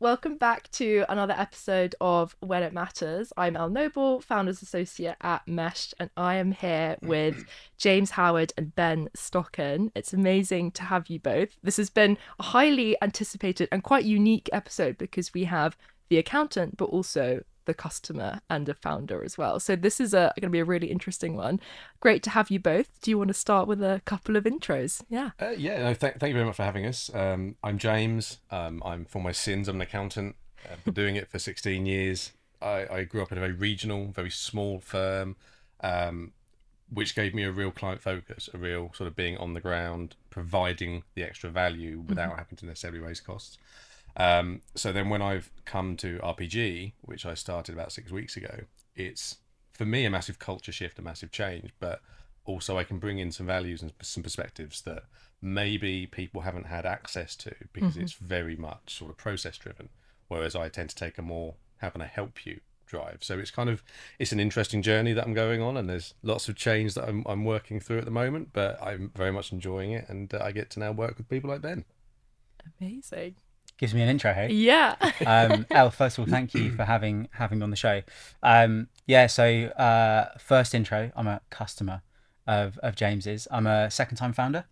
Welcome back to another episode of When It Matters. I'm Elle Noble, Founders Associate at Meshed, and I am here with James Howard and Ben Stocken. It's amazing to have you both. This has been a highly anticipated and quite unique episode because we have the accountant, but also the customer and a founder as well. So this is going to be a really interesting one. Great to have you both. Do you want to start with a couple of intros? Yeah. Thank you very much for having us. I'm James. I'm for my sins. I'm an accountant. Been doing it for 16 years. I grew up in a very regional, very small firm, um, which gave me a real client focus, a real sort of being on the ground, providing the extra value without having to necessarily raise costs. So then when I've come to RPG, which I started about 6 weeks ago, it's for me a massive culture shift, a massive change, but also I can bring in some values and some perspectives that maybe people haven't had access to because it's very much sort of process driven, whereas I tend to take a more how can I help you drive. So it's an interesting journey that I'm going on, and there's lots of change that I'm working through at the moment, but I'm very much enjoying it, and I get to now work with people like Ben. Amazing. Gives me an intro, hey? Yeah. Elle, first of all, thank you for having me on the show. First intro, I'm a customer of James's. I'm a second-time founder.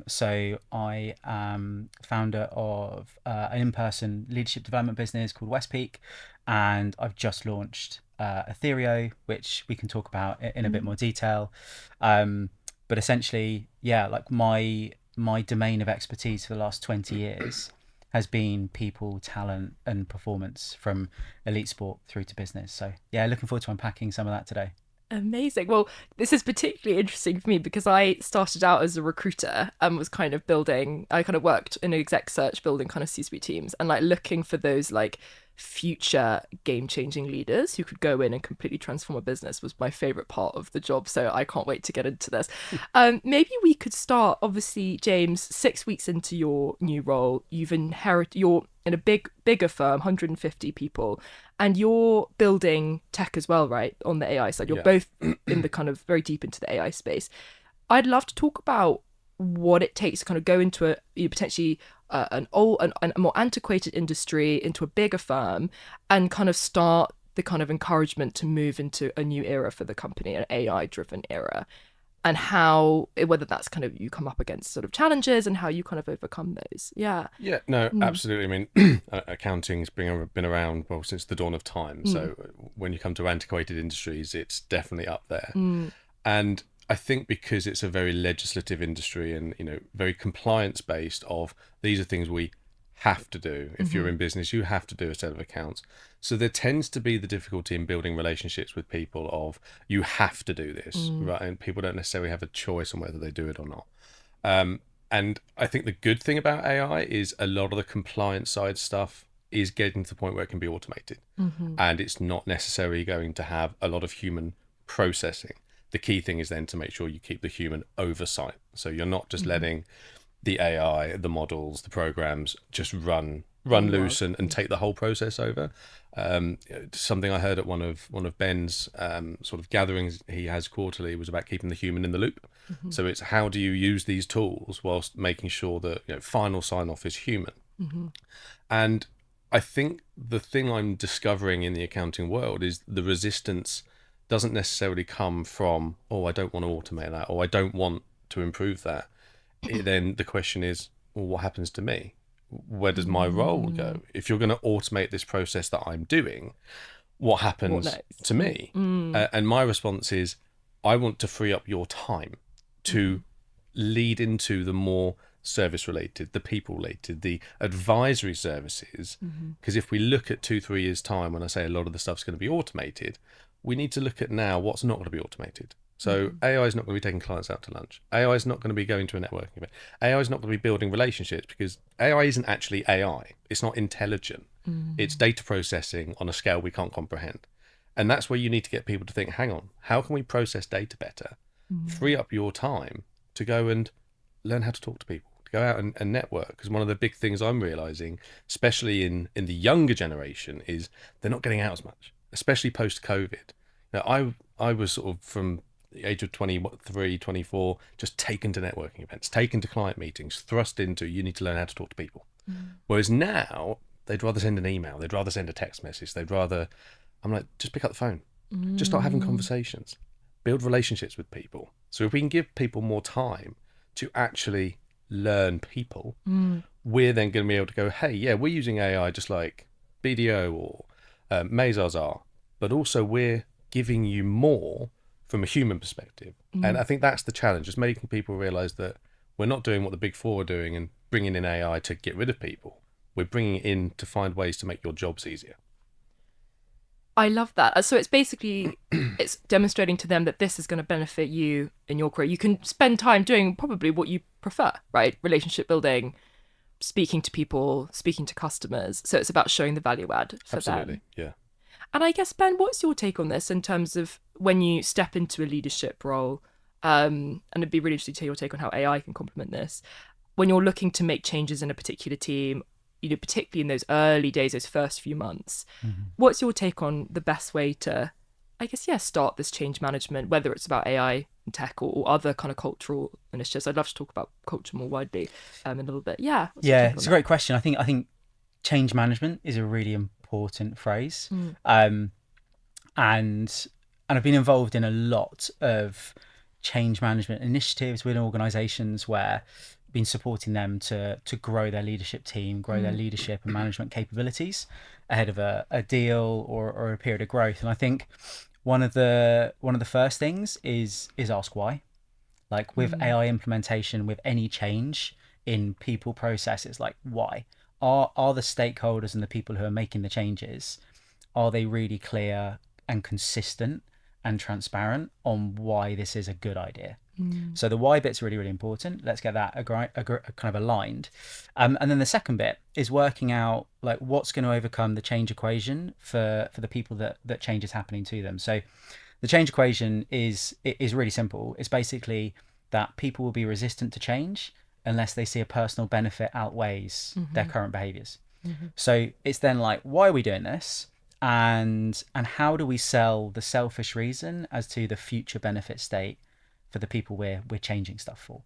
So I am founder of an in-person leadership development business called West Peak, and I've just launched Atherio, which we can talk about in a bit more detail. But essentially, yeah, like my domain of expertise for the last 20 years has been people, talent, and performance from elite sport through to business. So yeah, looking forward to unpacking some of that today. Amazing. Well, this is particularly interesting for me because I started out as a recruiter and was kind of I kind of worked in exec search building kind of C-suite teams and like looking for those like future game-changing leaders who could go in and completely transform a business was my favorite part of the job. So I can't wait to get into this. Maybe we could start, obviously, James, 6 weeks into your new role, you're in a bigger firm, 150 people, and you're building tech as well, right? On the AI side, you're Yeah. both in the kind of very deep into the AI space. I'd love to talk about what it takes to kind of go into potentially a more antiquated industry into a bigger firm and kind of start the kind of encouragement to move into a new era for the company, an AI driven era, and how whether that's kind of you come up against sort of challenges and how you kind of overcome those. Yeah. Yeah, no, absolutely. I mean, accounting's been around well since the dawn of time. So when you come to antiquated industries, it's definitely up there. And I think because it's a very legislative industry and very compliance based, of these are things we have to do. If you're in business, you have to do a set of accounts. So there tends to be the difficulty in building relationships with people of you have to do this, right? And people don't necessarily have a choice on whether they do it or not. And I think the good thing about AI is a lot of the compliance side stuff is getting to the point where it can be automated, and it's not necessarily going to have a lot of human processing. The key thing is then to make sure you keep the human oversight. So you're not just letting the AI, the models, the programs just run loose and take the whole process over. Something I heard at one of Ben's sort of gatherings he has quarterly was about keeping the human in the loop. So it's how do you use these tools whilst making sure that final sign off is human. And I think the thing I'm discovering in the accounting world is the resistance doesn't necessarily come from, oh, I don't want to automate that, or I don't want to improve that. Then the question is, well, what happens to me? Where does my role go? If you're going to automate this process that I'm doing, what happens to me? And my response is, I want to free up your time to lead into the more service related, the people related, the advisory services. Because if we look at 2-3 years time, when I say a lot of the stuff's going to be automated, we need to look at now what's not going to be automated. So AI is not going to be taking clients out to lunch. AI is not going to be going to a networking event. AI is not going to be building relationships because AI isn't actually AI. It's not intelligent. It's data processing on a scale we can't comprehend. And that's where you need to get people to think, hang on, how can we process data better? Free up your time to go and learn how to talk to people, to go out and network. Because one of the big things I'm realizing, especially in the younger generation, is they're not getting out as much, especially post-COVID. I was sort of from the age of 23, 24, just taken to networking events, taken to client meetings, thrust into you need to learn how to talk to people. Whereas now they'd rather send an email, they'd rather send a text message, I'm like, just pick up the phone, just start having conversations, build relationships with people. So if we can give people more time to actually learn people, we're then going to be able to go, hey, yeah, we're using AI just like BDO or Mazars are, but also we're giving you more from a human perspective. And I think that's the challenge, is making people realize that we're not doing what the big four are doing and bringing in AI to get rid of people. We're bringing it in to find ways to make your jobs easier. I love that. So it's basically, it's demonstrating to them that this is going to benefit you in your career. You can spend time doing probably what you prefer, right? Relationship building, speaking to people, speaking to customers. So it's about showing the value add for them. Absolutely, yeah. And I guess, Ben, what's your take on this in terms of when you step into a leadership role? And it'd be really interesting to hear your take on how AI can complement this. When you're looking to make changes in a particular team, particularly in those early days, those first few months, what's your take on the best way to, I guess, start this change management, whether it's about AI and tech or other kind of cultural initiatives? I'd love to talk about culture more widely in a little bit. Yeah. It's a great question. I think change management is a really important phrase. And I've been involved in a lot of change management initiatives within organizations where I've been supporting them to grow their leadership team, grow their leadership and management capabilities ahead of a deal or a period of growth. And I think one of the first things is ask why. Like with AI implementation, with any change in people processes, like why? Are the stakeholders and the people who are making the changes, are they really clear and consistent and transparent on why this is a good idea? So the why bit's really, really important. Let's get that kind of aligned. And then the second bit is working out like what's going to overcome the change equation for the people that change is happening to them. So the change equation is really simple. It's basically that people will be resistant to change unless they see a personal benefit outweighs their current behaviors. So it's then like, why are we doing this? And how do we sell the selfish reason as to the future benefit state for the people we're changing stuff for?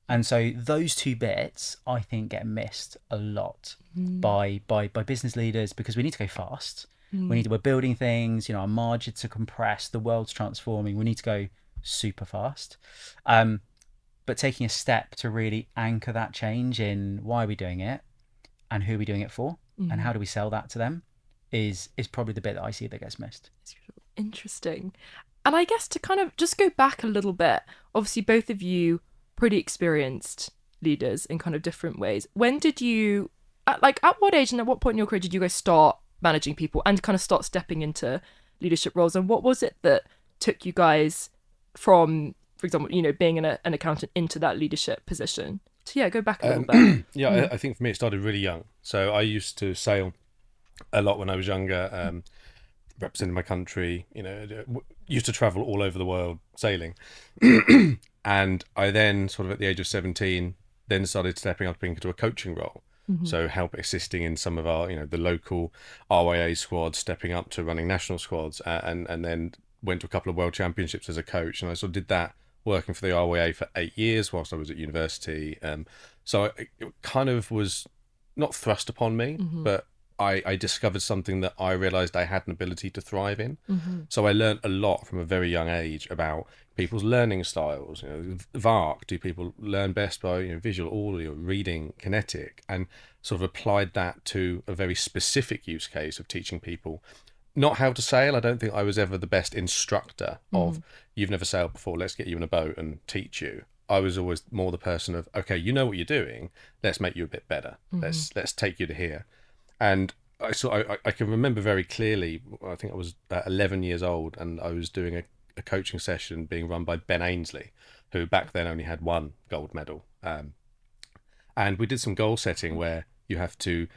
And so those two bits, I think, get missed a lot by business leaders, because we need to go fast. We're building things, our margins are compressed, the world's transforming. We need to go super fast. But taking a step to really anchor that change in why are we doing it and who are we doing it for and how do we sell that to them is probably the bit that I see that gets missed. Interesting. And I guess to kind of just go back a little bit, obviously both of you pretty experienced leaders in kind of different ways. When did you, at what age and at what point in your career did you guys start managing people and kind of start stepping into leadership roles? And what was it that took you guys from, for example, being an accountant into that leadership position? So go back a little bit. I think for me it started really young. So I used to sail a lot when I was younger, representing my country, used to travel all over the world sailing. And I then sort of at the age of 17, then started stepping up into a coaching role. So help assisting in some of our, the local RYA squads, stepping up to running national squads, and then went to a couple of world championships as a coach. And I sort of did that working for the RYA for 8 years whilst I was at university. So it kind of was not thrust upon me, but I discovered something that I realised I had an ability to thrive in. So I learned a lot from a very young age about people's learning styles. VARC, do people learn best by visual, audio, reading, kinetic, and sort of applied that to a very specific use case of teaching people not how to sail. I don't think I was ever the best instructor of, you've never sailed before, let's get you in a boat and teach you. I was always more the person of, okay, you know what you're doing, let's make you a bit better. Let's take you to here. And I can remember very clearly, I think I was about 11 years old, and I was doing a coaching session being run by Ben Ainsley, who back then only had one gold medal. And we did some goal setting where you have to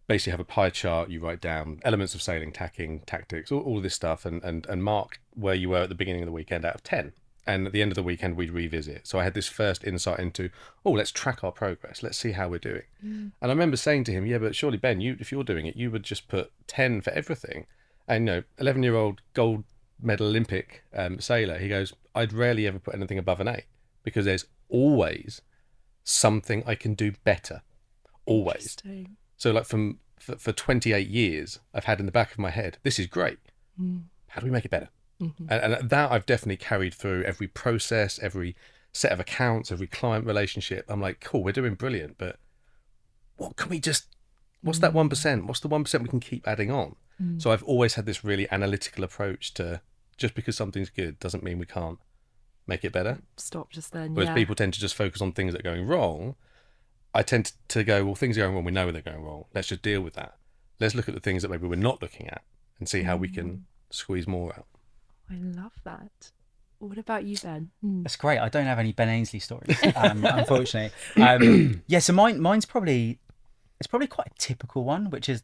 basically have a pie chart, you write down elements of sailing, tacking, tactics, all of this stuff, and mark where you were at the beginning of the weekend out of 10. And at the end of the weekend, we'd revisit. So I had this first insight into, let's track our progress. Let's see how we're doing. And I remember saying to him, yeah, but surely, Ben, if you're doing it, you would just put 10 for everything. And, 11-year-old gold medal Olympic sailor, he goes, I'd rarely ever put anything above an 8 because there's always something I can do better. Always. So like from for 28 years, I've had in the back of my head, this is great. How do we make it better? And that I've definitely carried through every process, every set of accounts, every client relationship. I'm like, cool, we're doing brilliant, but what can we just, what's that 1%? What's the 1% we can keep adding on? So I've always had this really analytical approach to, just because something's good doesn't mean we can't make it better. Stop just then. Whereas people tend to just focus on things that are going wrong. I tend to go, well, things are going wrong, we know they're going wrong. Let's just deal with that. Let's look at the things that maybe we're not looking at and see how we can squeeze more out. I love that. What about you, Ben? That's great. I don't have any Ben Ainsley stories, unfortunately. Yeah, so mine's probably quite a typical one, which is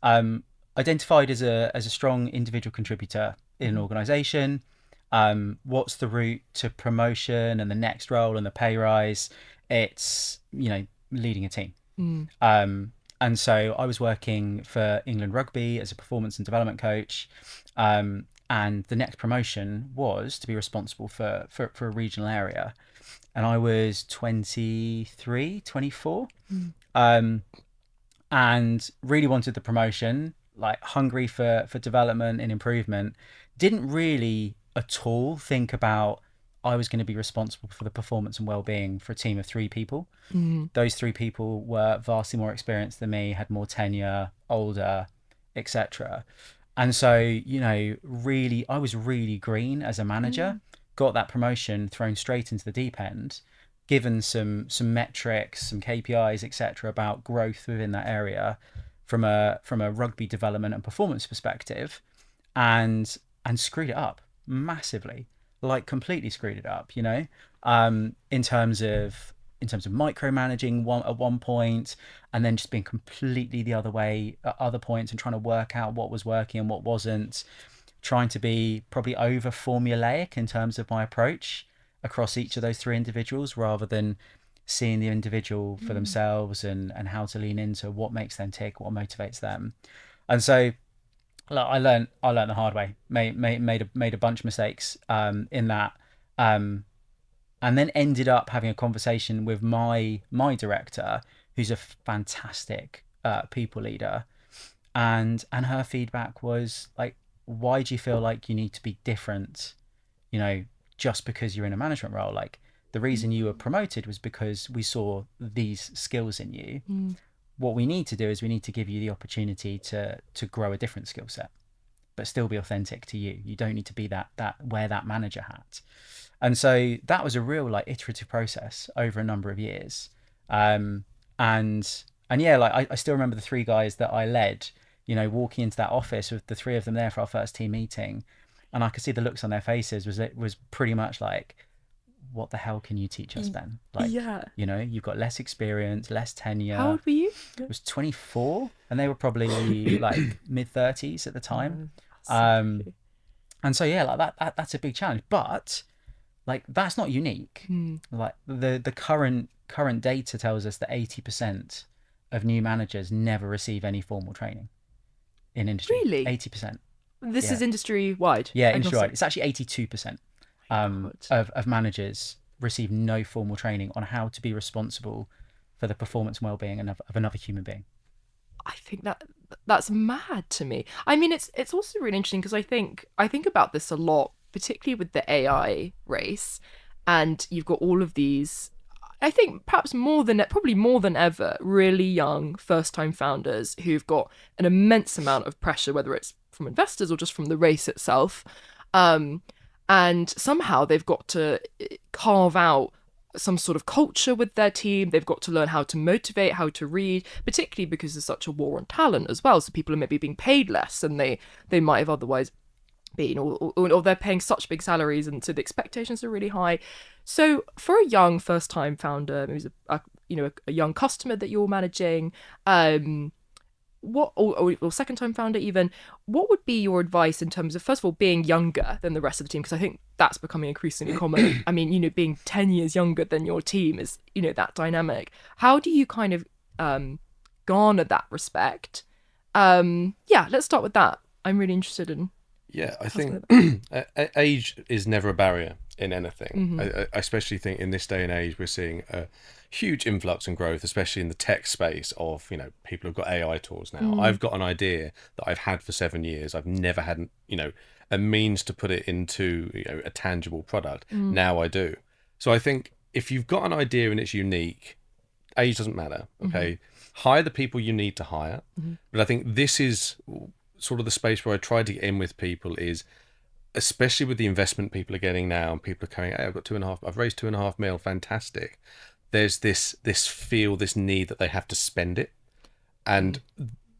identified as a strong individual contributor in an organisation. What's the route to promotion and the next role and the pay rise? It's, leading a team. And so I was working for England Rugby as a performance and development coach. And the next promotion was to be responsible for a regional area. And I was 23, 24. And really wanted the promotion, like hungry for development and improvement. Didn't really at all think about I was going to be responsible for the performance and well-being for a team of 3 people. Those 3 people were vastly more experienced than me, had more tenure, older, etc. And so, really, I was really green as a manager, got that promotion thrown straight into the deep end, given some metrics, some KPIs, etc. about growth within that area from a rugby development and performance perspective, and screwed it up massively. Like completely screwed it up, in terms of micromanaging at one point, and then just being completely the other way at other points and trying to work out what was working and what wasn't, trying to be probably over formulaic in terms of my approach across each of those 3 individuals, rather than seeing the individual for themselves and how to lean into what makes them tick, what motivates them. And so I learned the hard way. Made a bunch of mistakes in that, and then ended up having a conversation with my director, who's a fantastic people leader, and her feedback was like, why do you feel like you need to be different, just because you're in a management role? Like, the reason you were promoted was because we saw these skills in you. What we need to do is we need to give you the opportunity to grow a different skill set, but still be authentic to you. You don't need to be that wear that manager hat. And so that was a real iterative process over a number of years. And yeah, I still remember the 3 guys that I led, walking into that office with the 3 of them there for our first team meeting, and I could see the looks on their faces was pretty much like, what the hell can you teach us, Ben? You've got less experience, less tenure. How old were you? I was 24, and they were probably mid-30s at the time. And so yeah, that's a big challenge, but that's not unique. The current data tells us that 80% of new managers never receive any formal training in industry. Really? 80%. This is industry wide. Yeah, industry wide. It's actually 82%. Of managers receive no formal training on how to be responsible for the performance and well-being of another human being. I think that's mad to me. I mean, it's also really interesting because I think about this a lot, particularly with the AI race, and you've got all of these, I think perhaps probably more than ever, really young first-time founders who've got an immense amount of pressure, whether it's from investors or just from the race itself. And somehow they've got to carve out some sort of culture with their team. They've got to learn how to motivate, how to read, particularly because there's such a war on talent as well. So people are maybe being paid less than they might have otherwise been, or they're paying such big salaries, and so the expectations are really high. So for a young first-time founder, who's a young customer that you're managing, or second-time founder even, what would be your advice in terms of, first of all, being younger than the rest of the team? Because I think that's becoming increasingly common. I mean, being 10 years younger than your team is, that dynamic. How do you kind of garner that respect? Let's start with that. I'm really interested in. Yeah, I think age is never a barrier in anything. I especially think in this day and age, we're seeing a huge influx and growth, especially in the tech space of, you know, people have got AI tools now. I've got an idea that I've had for 7 years. I've never had, you know, a means to put it into, you know, a tangible product. Now I do. So I think if you've got an idea and it's unique, age doesn't matter. Okay. Hire the people you need to hire. But I think this is sort of the space where I try to get in with people is, especially with the investment people are getting now, and people are coming, hey, I've raised 2.5 mil, fantastic. There's this need that they have to spend it. And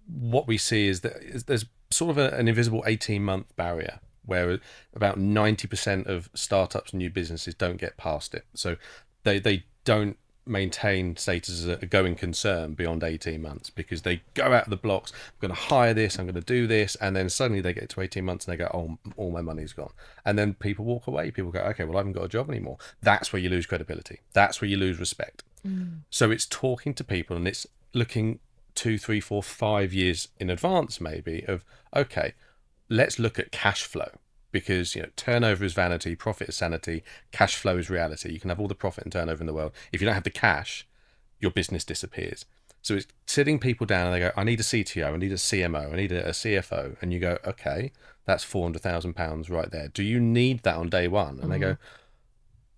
what we see is that there's sort of an invisible 18-month barrier where about 90% of startups and new businesses don't get past it. So they don't maintain status as a going concern beyond 18 months because they go out of the blocks, I'm going to hire this, I'm going to do this, and then suddenly they get to 18 months and they go, oh, all my money's gone. And then people walk away. People go, okay, well, I haven't got a job anymore. That's where you lose credibility. That's where you lose respect. So it's talking to people, and it's looking 2, 3, 4, 5 years in advance maybe of, okay, let's look at cash flow. Because, you know, turnover is vanity, profit is sanity, cash flow is reality. You can have all the profit and turnover in the world. If you don't have the cash, your business disappears. So it's sitting people down and they go, I need a CTO, I need a CMO, I need a CFO. And you go, okay, that's £400,000 right there. Do you need that on day one? And they go,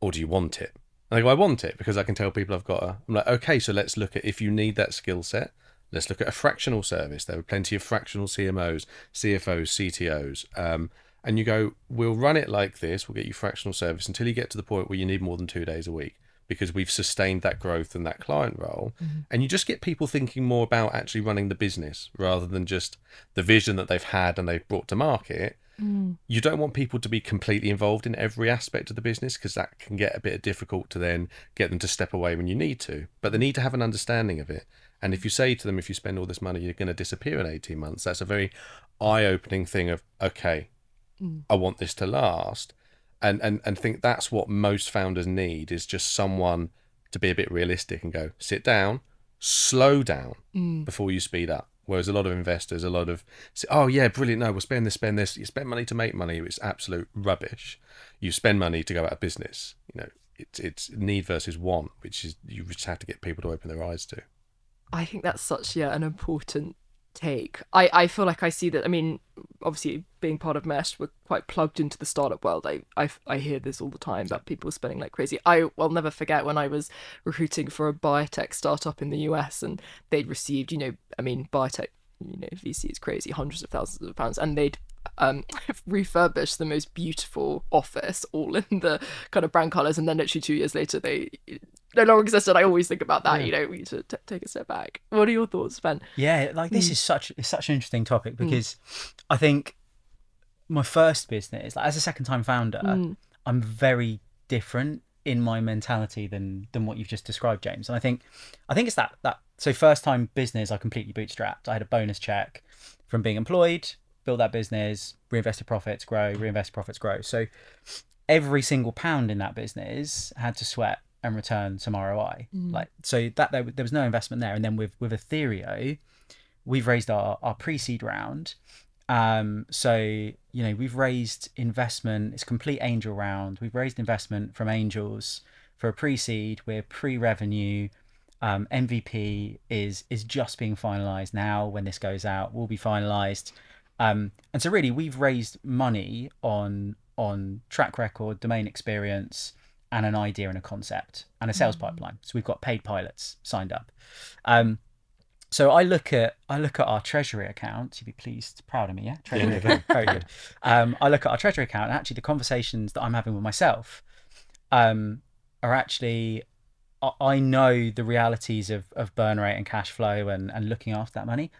or do you want it? And I go, I want it because I can tell people I'm like, okay, so let's look at, if you need that skill set, let's look at a fractional service. There are plenty of fractional CMOs, CFOs, CTOs. And you go, we'll run it like this, we'll get you fractional service until you get to the point where you need more than 2 days a week because we've sustained that growth and that client role. And you just get people thinking more about actually running the business rather than just the vision that they've had and they've brought to market. You don't want people to be completely involved in every aspect of the business because that can get a bit difficult to then get them to step away when you need to. But they need to have an understanding of it. And if you say to them, if you spend all this money, you're going to disappear in 18 months, that's a very eye-opening thing of, okay, I want this to last, and think that's what most founders need is just someone to be a bit realistic and go, sit down, slow down before you speed up. Whereas a lot of investors, say, oh yeah, brilliant, no, we'll spend this. You spend money to make money. It's absolute rubbish. You spend money to go out of business. You know, it's need versus want, which is you just have to get people to open their eyes to. I think that's such an important take. I feel like I see that. I mean, obviously being part of Mesh, we're quite plugged into the startup world. I hear this all the time about people spending like crazy. I'll never forget when I was recruiting for a biotech startup in the US and they'd received, you know, I mean, biotech, you know, VC is crazy, hundreds of thousands of pounds, and they'd refurbished the most beautiful office all in the kind of brand colours, and then literally 2 years later they no longer existed. I always think about that. You know, we need to take a step back. What are your thoughts, Ben? Yeah, like this is such an interesting topic because I think my first business, like as a second-time founder, I'm very different in my mentality than what you've just described, James. And I think it's that so first-time business I completely bootstrapped. I had a bonus check from being employed, build that business, reinvested profits grow. So every single pound in that business had to sweat and return some ROI. Like, so that there was no investment there. And then with Atherio, we've raised our pre-seed round. So, you know, we've raised investment. It's a complete angel round. We've raised investment from angels for a pre-seed. We're pre-revenue. MVP is just being finalized now. When this goes out, will be finalized. And so really we've raised money on track record, domain experience, and an idea and a concept and a sales pipeline. So we've got paid pilots signed up. So I look at our treasury account. You'd be pleased, proud of me, yeah? Treasury account, very good. I look at our treasury account, and actually the conversations that I'm having with myself are actually, I know the realities of burn rate and cash flow and looking after that money.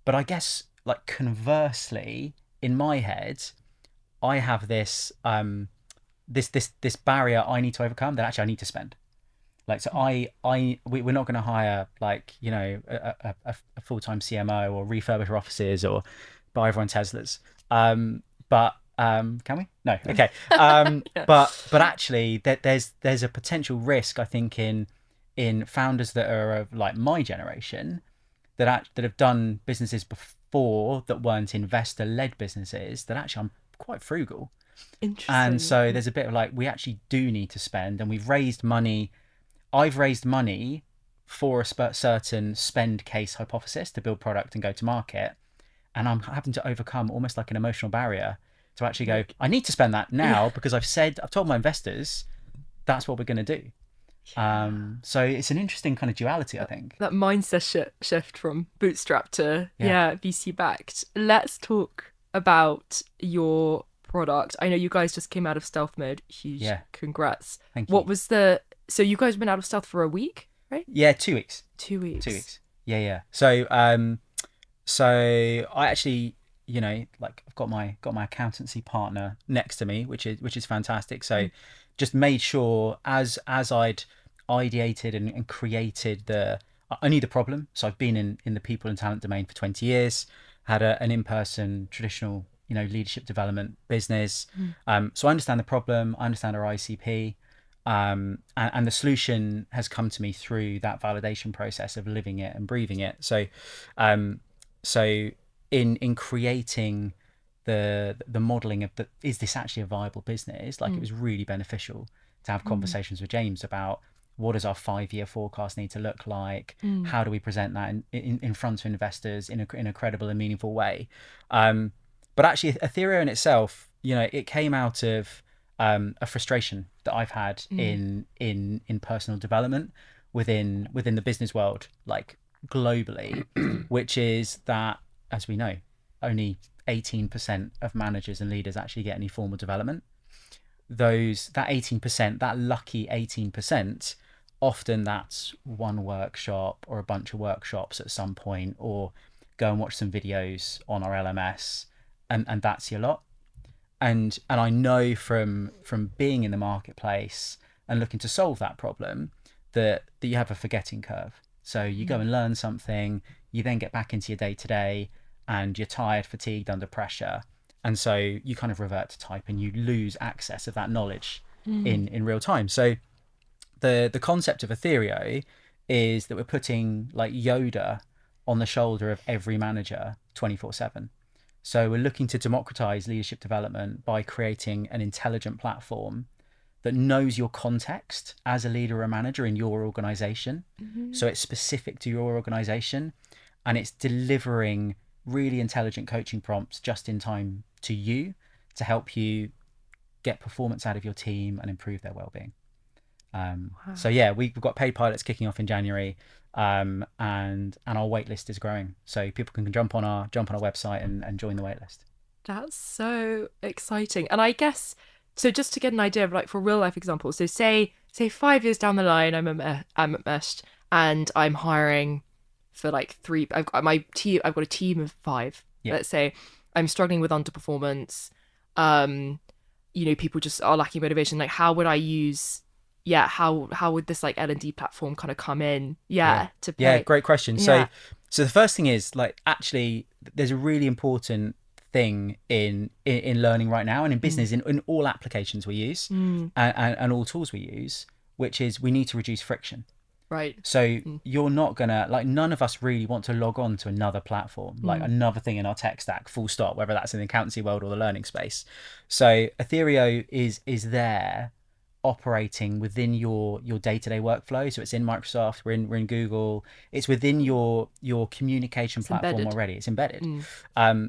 But I guess, like, conversely, in my head, I have this this barrier I need to overcome that actually I need to spend. Like, so we're not going to hire, like, you know, a full-time CMO or refurbish our offices or buy everyone Teslas. But can we? No. Okay. Yeah. But actually there's a potential risk, I think, in founders that are of like my generation that have done businesses before that weren't investor-led businesses, that actually I'm quite frugal. Interesting. And so there's a bit of like, we actually do need to spend, and we've raised money. I've raised money for a certain spend case hypothesis to build product and go to market, and I'm having to overcome almost like an emotional barrier to actually go, I need to spend that now because I've told my investors that's what we're going to do. So it's an interesting kind of duality, I think. That mindset shift from bootstrap to VC backed. Let's talk about your product. I know you guys just came out of stealth mode. Huge congrats. Thank you. What was so you guys been out of stealth for a week, right? Yeah, 2 weeks. 2 weeks. 2 weeks. Yeah. So I actually, I've got my accountancy partner next to me, which is fantastic. So just made sure as I'd ideated and created I knew the problem. So I've been in the people and talent domain for 20 years, had an in-person traditional, leadership development business. So I understand the problem, I understand our ICP, and the solution has come to me through that validation process of living it and breathing it. So in creating the modeling of is this actually a viable business? It was really beneficial to have conversations with James about what does our 5-year forecast need to look like? How do we present that in front of investors in a credible and meaningful way? But actually, Atherio in itself, it came out of a frustration that I've had in personal development within the business world, globally, which is that, as we know, only 18% of managers and leaders actually get any formal development. That 18%, that lucky 18%, often that's one workshop or a bunch of workshops at some point, or go and watch some videos on our LMS, and that's your lot. And I know from being in the marketplace and looking to solve that problem that you have a forgetting curve. So you go and learn something, you then get back into your day-to-day, and you're tired, fatigued, under pressure, and so you kind of revert to type and you lose access of that knowledge in real time. So the concept of Atherio is that we're putting Yoda on the shoulder of every manager 24/7. So we're looking to democratize leadership development by creating an intelligent platform that knows your context as a leader or a manager in your organization. So it's specific to your organization, and it's delivering really intelligent coaching prompts just in time to you to help you get performance out of your team and improve their well-being. So yeah, we've got paid pilots kicking off in January, and our waitlist is growing. So people can jump on our website and join the waitlist. That's so exciting. And I guess, so just to get an idea of for real life examples, so say 5 years down the line, I'm at Mesh and I'm hiring for 3, I've got a team of 5. Let's say I'm struggling with underperformance. People just are lacking motivation. How would I use, how would this L&D platform kind of come in? To play? Yeah, great question. So the first thing is actually there's a really important thing in learning right now and in business, in all applications we use and all tools we use, which is we need to reduce friction. Right. So you're not gonna none of us really want to log on to another platform, another thing in our tech stack, full stop, whether that's in the accountancy world or the learning space. So Atherio is there operating within your day-to-day workflow. So it's in Microsoft, we're in Google, it's within your communication platform embedded. Already, it's embedded.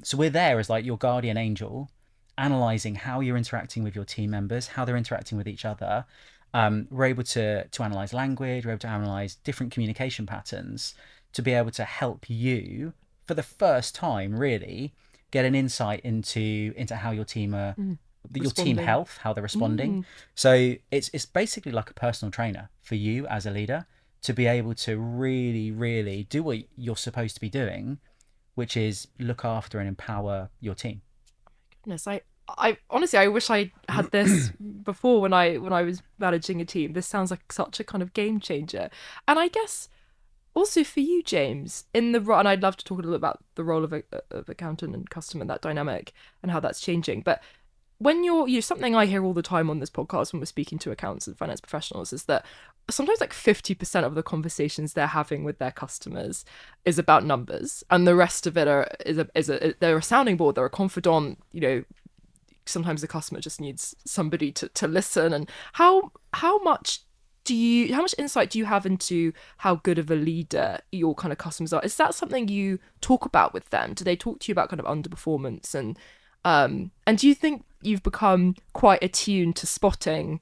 So we're there as your guardian angel, analyzing how you're interacting with your team members, how they're interacting with each other. We're able to analyze language, we're able to analyze different communication patterns to be able to help you for the first time really get an insight into how your team are your team health, how they're responding. So it's basically like a personal trainer for you as a leader to be able to really, really do what you're supposed to be doing, which is look after and empower your team. Oh my goodness, I honestly, I wish I had this before when I was managing a team. This sounds like such a kind of game changer. And I guess also for you, James, and I'd love to talk a little about the role of accountant and customer, that dynamic and how that's changing. But when you're something I hear all the time on this podcast when we're speaking to accountants and finance professionals is that sometimes 50% of the conversations they're having with their customers is about numbers, and the rest of it they're a sounding board, they're a confidant. Sometimes the customer just needs somebody to listen. And how much how much insight do you have into how good of a leader your kind of customers are? Is that something you talk about with them? Do they talk to you about kind of underperformance, and do you think you've become quite attuned to spotting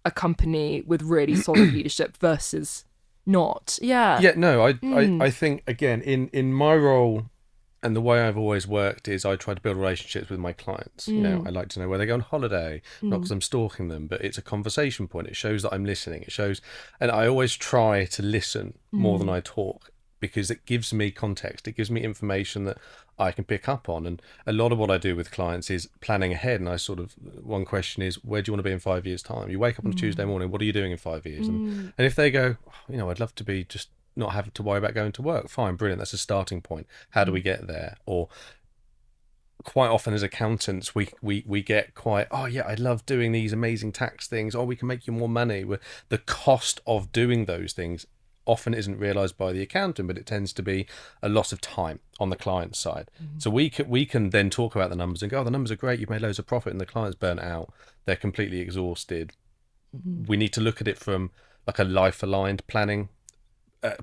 a company with really solid leadership versus not? Yeah, no, I think, again, in my role and the way I've always worked is I try to build relationships with my clients. You know, I like to know where they go on holiday, not because I'm stalking them, but it's a conversation point. It shows that I'm listening. It shows, and I always try to listen more than I talk, because it gives me context. It gives me information that I can pick up on. And a lot of what I do with clients is planning ahead. And I sort of, one question is, where do you want to be in 5 years' time? You wake up on a Tuesday morning, what are you doing in 5 years? And if they go, you know, I'd love to be just not having to worry about going to work. Fine, brilliant. That's a starting point. How do we get there? Or quite often as accountants, we get quite, oh yeah, I love doing these amazing tax things. Oh, we can make you more money. The cost of doing those things often isn't realized by the accountant, but it tends to be a loss of time on the client side. So we can then talk about the numbers and go, oh, the numbers are great. You've made loads of profit, and the client's burnt out. They're completely exhausted. We need to look at it from like a life aligned planning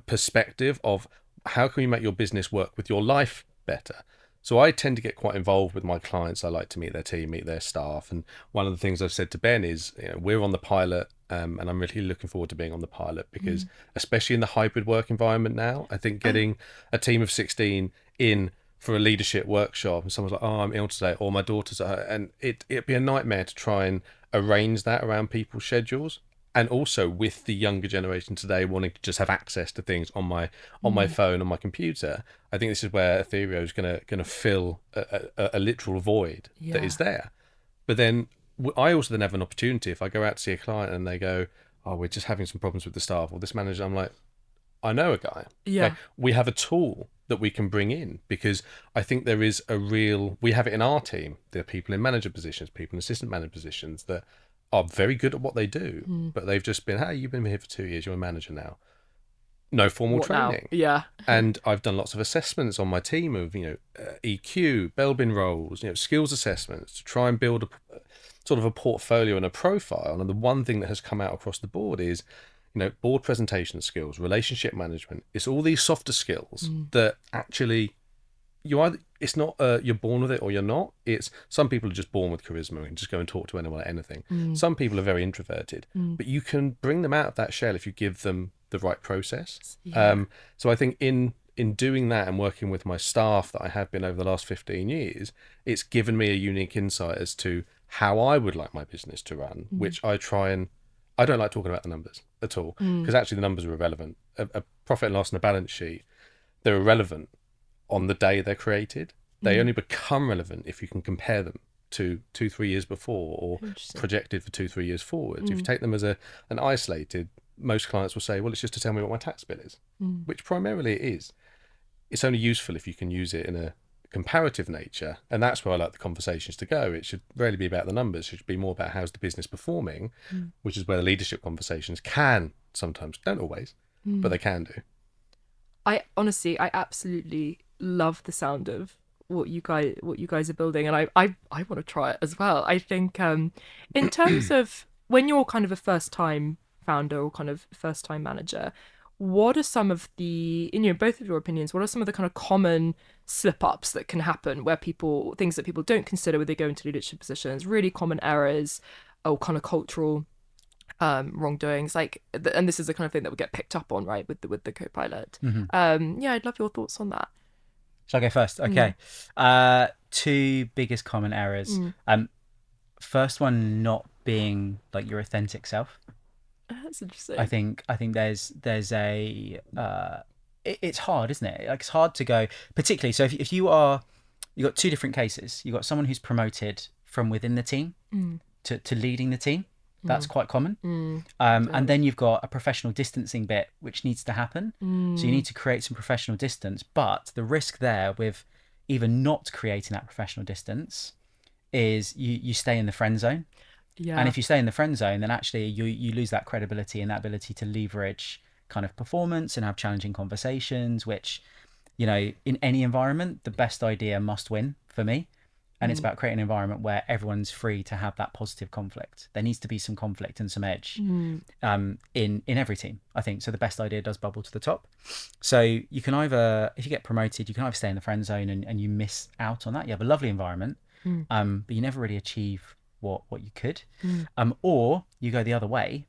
perspective of how can we make your business work with your life better. So I tend to get quite involved with my clients. I like to meet their team, meet their staff, and one of the things I've said to Ben is, you know, we're on the pilot, and I'm really looking forward to being on the pilot, because especially in the hybrid work environment now, I think getting a team of 16 in for a leadership workshop and someone's like, oh, I'm ill today, or my daughter's and it'd be a nightmare to try and arrange that around people's schedules. And also with the younger generation today wanting to just have access to things on my phone, on my computer, I think this is where Atherio is gonna fill a literal void that is there. But then I also then have an opportunity if I go out to see a client and they go, oh, we're just having some problems with the staff or this manager. I'm like, I know a guy. Yeah. Like, we have a tool that we can bring in, because I think there is we have it in our team. There are people in manager positions, people in assistant manager positions that are very good at what they do, but they've just been, hey, you've been here for 2 years, you're a manager now. No formal training. Now? Yeah. And I've done lots of assessments on my team of, EQ, Belbin roles, skills assessments to try and build sort of a portfolio and a profile. And the one thing that has come out across the board is, board presentation skills, relationship management. It's all these softer skills that actually it's not you're born with it or you're not. It's some people are just born with charisma and just go and talk to anyone at anything. Some people are very introverted, but you can bring them out of that shell if you give them the right process. So I think in doing that and working with my staff that I have been over the last 15 years, it's given me a unique insight as to how I would like my business to run, which I don't like talking about the numbers at all, because actually the numbers are irrelevant. A profit and loss and a balance sheet, they're irrelevant on the day they're created. They only become relevant if you can compare them to 2-3 years before or projected for 2-3 years forward. If you take them as an isolated, most clients will say, well, it's just to tell me what my tax bill is, which primarily it is. It's only useful if you can use it in a comparative nature, and that's where I like the conversations to go. It should rarely be about the numbers. It should be more about how's the business performing, which is where the leadership conversations can sometimes, don't always, but they can do. I absolutely love the sound of what you guys are building, and I want to try it as well. I think in terms of when you're kind of a first time founder or kind of first time manager, what are some of the, in both of your opinions, what are some of the kind of common slip ups that can happen where things that people don't consider when they go into leadership positions, really common errors or kind of cultural wrongdoings, and this is the kind of thing that would get picked up on, right, with the co-pilot. I'd love your thoughts on that. Shall I go first? Okay. Two biggest common errors. First one, not being like your authentic self. That's interesting. I think there's a it's hard, isn't it? Like, it's hard to go, particularly. So if you've got two different cases. You've got someone who's promoted from within the team to leading the team. That's quite common. And then you've got a professional distancing bit which needs to happen. So you need to create some professional distance. But the risk there with even not creating that professional distance is you stay in the friend zone. Yeah. And if you stay in the friend zone, then actually you lose that credibility and that ability to leverage kind of performance and have challenging conversations, which, in any environment, the best idea must win for me. And it's about creating an environment where everyone's free to have that positive conflict. There needs to be some conflict and some edge in every team, I think. So the best idea does bubble to the top. So you can either, if you get promoted, you can either stay in the friend zone and you miss out on that. You have a lovely environment, but you never really achieve what you could. Or you go the other way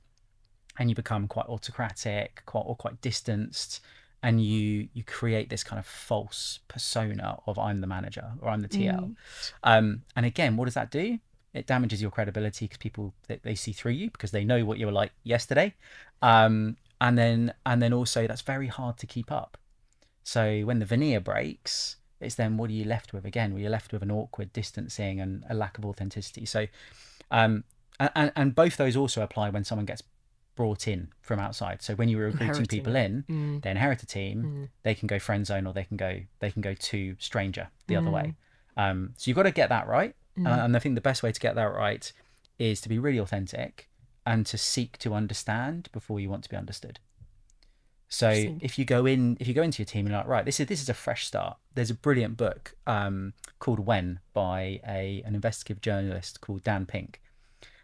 and you become quite autocratic, quite distanced, and you create this kind of false persona of I'm the manager or I'm the TL. And again, what does that do? It damages your credibility because people they see through you because they know what you were like yesterday. And then also that's very hard to keep up. So when the veneer breaks, it's then what are you left with again? Well, you're left with an awkward distancing and a lack of authenticity. So and both those also apply when someone gets brought in from outside. So when you're recruiting people in, they inherit a team, they can go friend zone or they can go to stranger the other way. So you've got to get that right. And I think the best way to get that right is to be really authentic and to seek to understand before you want to be understood. So if you go into your team and you're like, right, this is a fresh start. There's a brilliant book called When by an investigative journalist called Dan Pink.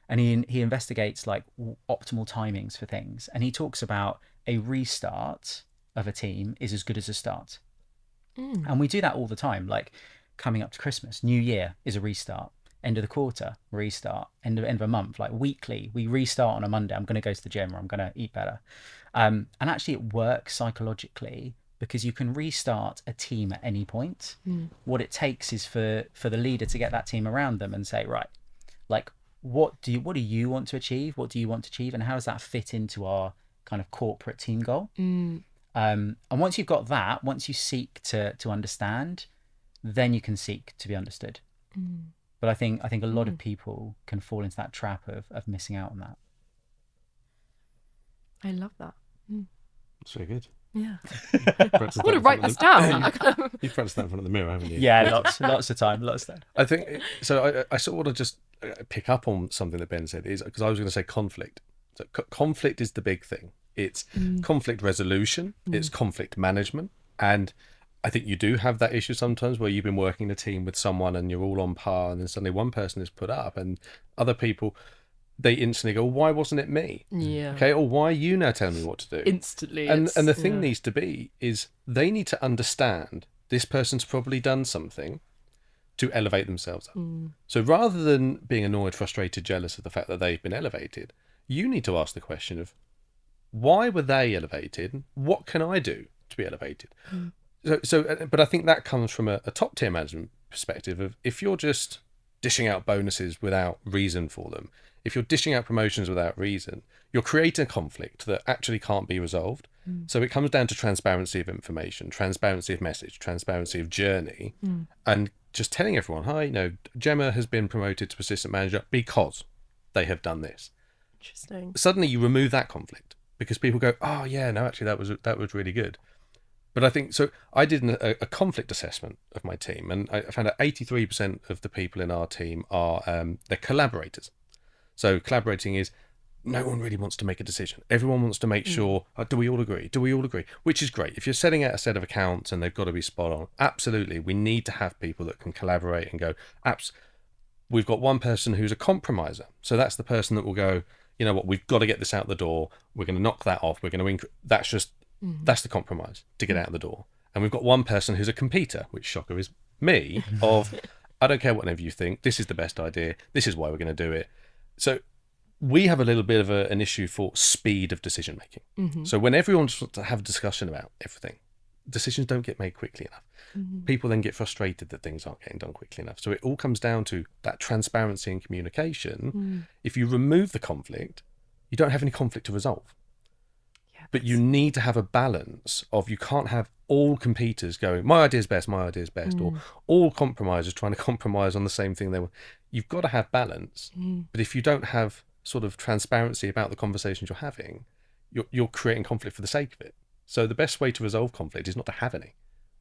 And he investigates like optimal timings for things. And he talks about a restart of a team is as good as a start. And we do that all the time. Like coming up to Christmas, New Year is a restart. End of the quarter, restart. End of a month, like weekly, we restart on a Monday. I'm going to go to the gym or I'm going to eat better. And actually it works psychologically because you can restart a team at any point. What it takes is for the leader to get that team around them and say, right, like, what do you want to achieve? What do you want to achieve? And how does that fit into our kind of corporate team goal? And once you've got that, once you seek to understand, then you can seek to be understood. But I think a lot of people can fall into that trap of missing out on that. I love that. That's very good. Yeah. I want to write this down. You've practiced that in front of the mirror, haven't you? Yeah, lots of time. I think so. I sort of want to just pick up on something that Ben said, is because I was going to say conflict. So conflict is the big thing. It's conflict resolution. It's conflict management. And I think you do have that issue sometimes where you've been working in a team with someone and you're all on par, and then suddenly one person is put up and other people, they instantly go, why wasn't it me? Yeah. Okay. Or why are you now telling me what to do? Instantly. And the thing needs to be is they need to understand this person's probably done something to elevate themselves up. So rather than being annoyed, frustrated, jealous of the fact that they've been elevated, you need to ask the question of why were they elevated? What can I do to be elevated? But I think that comes from a top tier management perspective of if you're just dishing out bonuses without reason for them, if you're dishing out promotions without reason, you're creating a conflict that actually can't be resolved. So it comes down to transparency of information, transparency of message, transparency of journey, and just telling everyone, hi, Gemma has been promoted to assistant manager because they have done this. Interesting. Suddenly you remove that conflict because people go, oh yeah, no, actually that was really good. But I think, so I did a conflict assessment of my team, and I found out 83% of the people in our team are, they're collaborators. So collaborating is, no one really wants to make a decision. Everyone wants to make sure, do we all agree? Do we all agree? Which is great. If you're setting out a set of accounts and they've got to be spot on, absolutely. We need to have people that can collaborate and go, we've got one person who's a compromiser. So that's the person that will go, you know what, we've got to get this out the door. We're going to knock that off. We're going to that's the compromise to get out the door. And we've got one person who's a completer, which shocker is me, of I don't care whatever you think. This is the best idea. This is why we're going to do it. So we have a little bit of an issue for speed of decision making. So when everyone wants to have a discussion about everything, decisions don't get made quickly enough. People then get frustrated that things aren't getting done quickly enough. So it all comes down to that transparency and communication. If you remove the conflict, you don't have any conflict to resolve. But you need to have a balance of, you can't have all competitors going, my idea is best, or all compromisers trying to compromise on the same thing they want. You've got to have balance. But if you don't have sort of transparency about the conversations you're having, you're creating conflict for the sake of it. So the best way to resolve conflict is not to have any,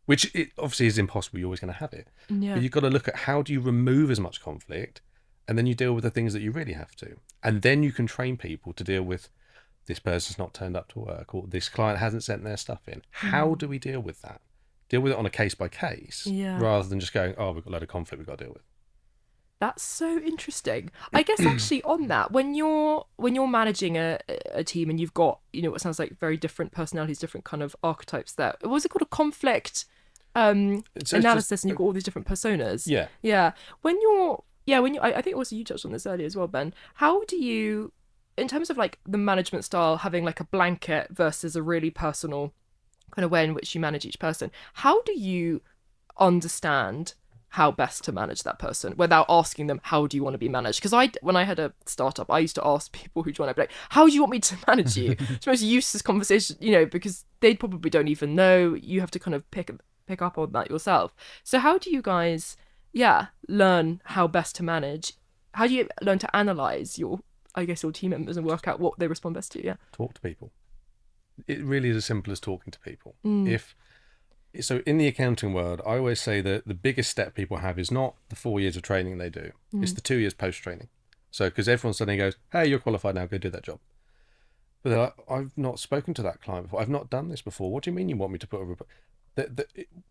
which it obviously is impossible. You're always going to have it. But you've got to look at how do you remove as much conflict, and then you deal with the things that you really have to. And then you can train people to deal with, this person's not turned up to work, or this client hasn't sent their stuff in. How do we deal with that? Deal with it on a case by case, rather than just going, oh, we've got a load of conflict we've got to deal with. That's so interesting. I guess actually on that, when you're managing a team and you've got, what sounds like very different personalities, different kind of archetypes there. What was it called? A conflict analysis, and you've got all these different personas. Yeah. Yeah. I think also you touched on this earlier as well, Ben. How do you, in terms of like the management style, having like a blanket versus a really personal kind of way in which you manage each person, how do you understand how best to manage that person without asking them, how do you want to be managed? Because when I had a startup, I used to ask people who joined, I'd be like, how do you want me to manage you? It's the most useless conversation, because they probably don't even know. You have to kind of pick up on that yourself. So how do you guys, learn how best to manage? How do you learn to analyze your team members and work out what they respond best to? Yeah. Talk to people. It really is as simple as talking to people. So in the accounting world, I always say that the biggest step people have is not the 4 years of training they do. It's the 2 years post-training. So because everyone suddenly goes, hey, you're qualified now, go do that job. But they're like, I've not spoken to that client before. I've not done this before. What do you mean you want me to put a report?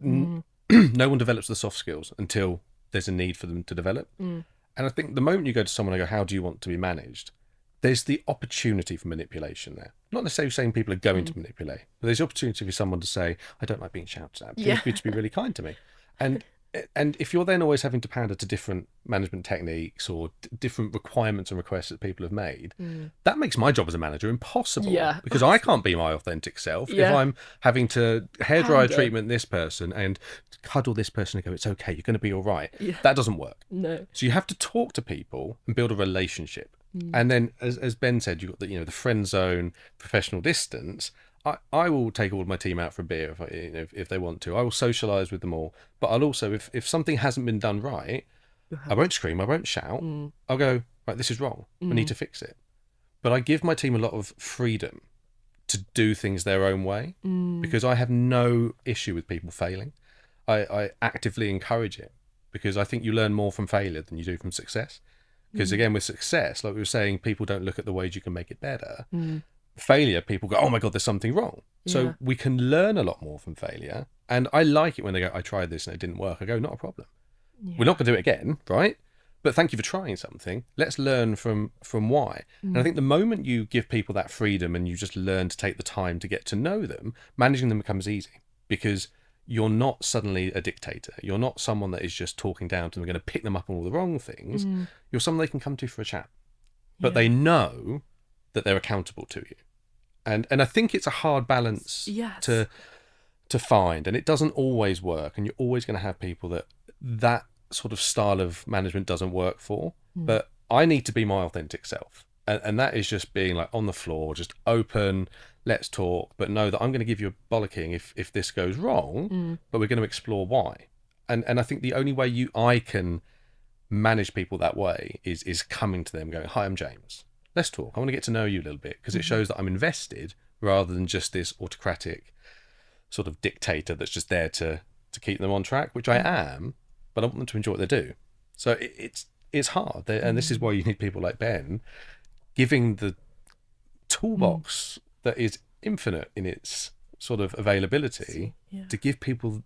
No one develops the soft skills until there's a need for them to develop. And I think the moment you go to someone and go, how do you want to be managed? There's the opportunity for manipulation there. Not necessarily saying people are going to manipulate, but there's the opportunity for someone to say, I don't like being shouted at. Please be really kind to me. And if you're then always having to pander to different management techniques or different requirements and requests that people have made, that makes my job as a manager impossible. Yeah. Because I can't be my authentic self if I'm having to hairdryer treatment this person and cuddle this person and go, it's okay, you're going to be all right. Yeah. That doesn't work. No. So you have to talk to people and build a relationship. And then, as Ben said, you've got the friend zone, professional distance. I will take all of my team out for a beer if they want to. I will socialise with them all. But I'll also, if something hasn't been done right, I won't scream, I won't shout. I'll go, right, this is wrong. I need to fix it. But I give my team a lot of freedom to do things their own way because I have no issue with people failing. I actively encourage it because I think you learn more from failure than you do from success. Because again, with success, like we were saying, people don't look at the ways you can make it better. Failure, people go, oh my God, there's something wrong. So we can learn a lot more from failure. And I like it when they go, I tried this and it didn't work. I go, not a problem. We're not going to do it again, right? But thank you for trying something. Let's learn from why. And I think the moment you give people that freedom and you just learn to take the time to get to know them, managing them becomes easy because you're not suddenly a dictator. You're not someone that is just talking down to them, going to pick them up on all the wrong things. You're someone they can come to for a chat. But they know that they're accountable to you. And I think it's a hard balance to find. And it doesn't always work. And you're always going to have people that sort of style of management doesn't work for. But I need to be my authentic self. And that is just being like on the floor, just open, let's talk, but know that I'm going to give you a bollocking if this goes wrong, but we're going to explore why. And I think the only way I can manage people that way is coming to them going, hi, I'm James. Let's talk. I want to get to know you a little bit because it shows that I'm invested rather than just this autocratic sort of dictator that's just there to keep them on track, which I am, but I want them to enjoy what they do. So it's hard. And this is why you need people like Ben giving the toolbox that is infinite in its sort of availability to give people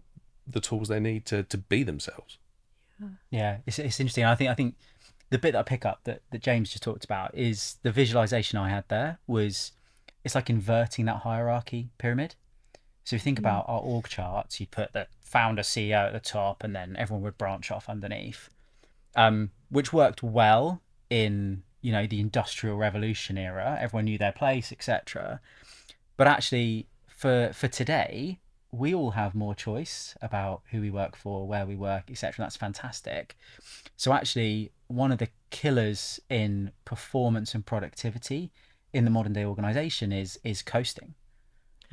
the tools they need to be themselves. Yeah, it's interesting. I think the bit that I pick up that James just talked about is the visualization I had there was it's like inverting that hierarchy pyramid. So if you think about our org charts, you'd put the founder CEO at the top and then everyone would branch off underneath, which worked well in the Industrial Revolution era. Everyone knew their place, etc. But actually, for today, we all have more choice about who we work for, where we work, etc. That's fantastic. So actually, one of the killers in performance and productivity in the modern day organization is coasting.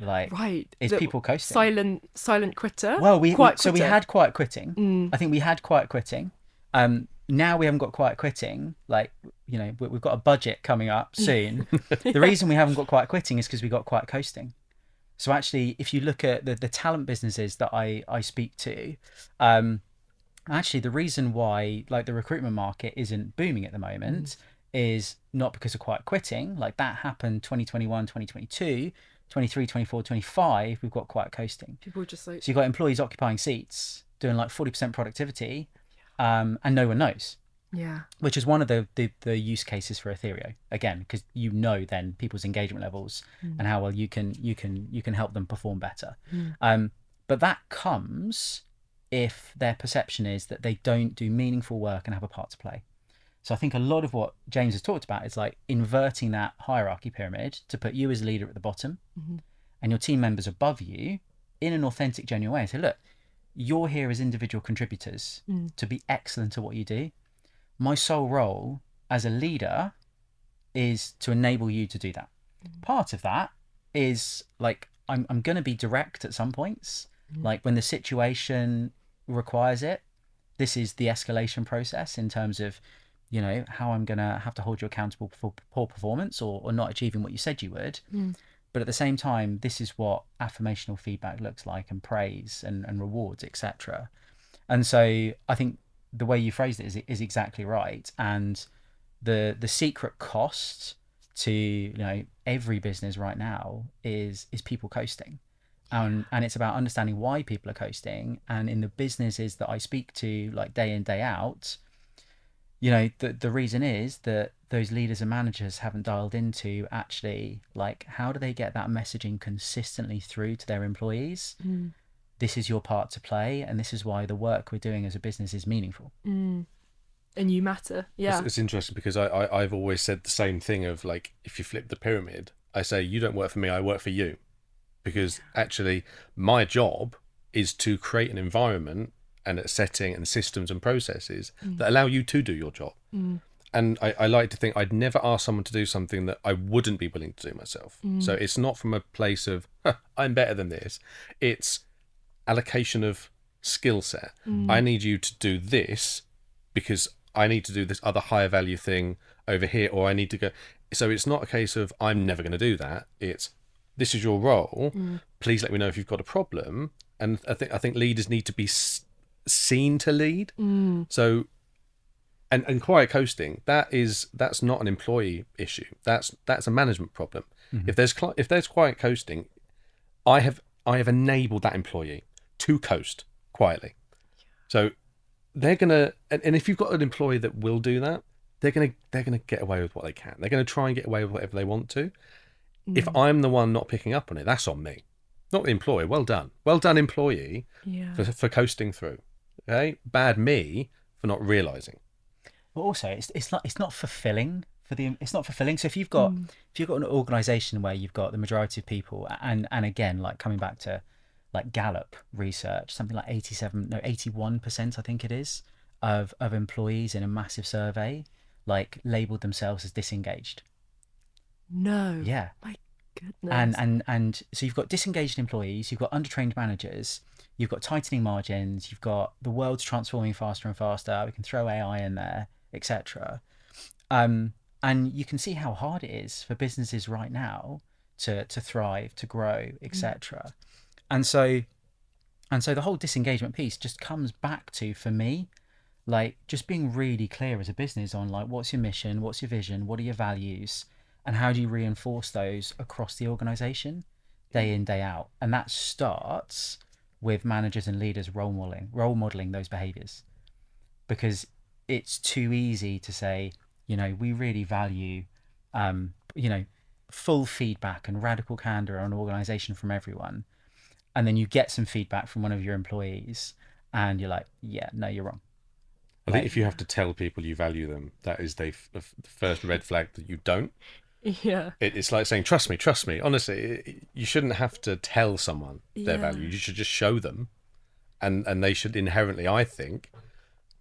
Is people coasting? Silent quitter. Well, we had quiet quitting. I think we had quiet quitting. Now we haven't got quiet quitting. We've got a budget coming up soon. The reason we haven't got quiet quitting is because we got quiet coasting. So actually, if you look at the talent businesses that I speak to, actually the reason why the recruitment market isn't booming at the moment is not because of quiet quitting. That happened 2021, 2022, 23, 24, 25. We've got quiet coasting. People just so you've got employees occupying seats, doing 40% productivity. And no one knows Yeah. which is one of the use cases for Atherio, again, because then people's engagement levels and how well you can help them perform better. But that comes if their perception is that they don't do meaningful work and have a part to play. So I think a lot of what James has talked about is like inverting that hierarchy pyramid to put you as a leader at the bottom and your team members above you in an authentic, genuine way, and say, look, you're here as individual contributors to be excellent at what you do. My sole role as a leader is to enable you to do that. Part of that is like, I'm going to be direct at some points, like when the situation requires it. This is the escalation process in terms of, how I'm going to have to hold you accountable for poor performance or not achieving what you said you would. But at the same time, this is what affirmational feedback looks like, and praise and rewards, etc. And so I think the way you phrased it is exactly right. And the secret cost to every business right now is people coasting. And it's about understanding why people are coasting. And in the businesses that I speak to, like day in, day out, the reason is that those leaders and managers haven't dialed into actually, like, how do they get that messaging consistently through to their employees? This is your part to play, and this is why the work we're doing as a business is meaningful. And you matter. Yeah. It's interesting because I've always said the same thing of, like, if you flip the pyramid, I say, you don't work for me, I work for you. Because actually my job is to create an environment and a setting and systems and processes that allow you to do your job. And I like to think I'd never ask someone to do something that I wouldn't be willing to do myself. So it's not from a place of, I'm better than this. It's allocation of skill set. I need you to do this because I need to do this other higher value thing over here, or I need to go. So it's not a case of I'm never going to do that. It's, this is your role. Please let me know if you've got a problem. And I think leaders need to be seen to lead. So, and quiet coasting, that's not an employee issue. That's a management problem. If there's quiet coasting, I have enabled that employee to coast quietly. So they're gonna, and if you've got an employee that will do that, they're gonna get away with what they can. They're gonna try and get away with whatever they want to. If I'm the one not picking up on it, that's on me, not the employer. Well done, employee, for coasting through. Okay, bad me for not realizing. But also, it's not fulfilling it's not fulfilling. So if you've got an organization where you've got the majority of people, and again, like coming back to like Gallup research, something like 81%, I think it is, of employees in a massive survey, like labeled themselves as disengaged. No. Yeah. My goodness. And so you've got disengaged employees, you've got undertrained managers, you've got tightening margins, you've got the world's transforming faster and faster, we can throw AI in there, etc. And you can see how hard it is for businesses right now to thrive, to grow, etc. And so the whole disengagement piece just comes back to, for me, like just being really clear as a business on like, what's your mission, what's your vision, what are your values, and how do you reinforce those across the organization day in, day out. And that starts with managers and leaders role modeling those behaviors, because it's too easy to say, we really value full feedback and radical candor on organization from everyone, and then you get some feedback from one of your employees and you're like, yeah, no, you're wrong. I think if you have to tell people you value them, that is the first red flag that you don't. Yeah. It's like saying, trust me. Honestly, you shouldn't have to tell someone their value. You should just show them, and they should inherently, I think,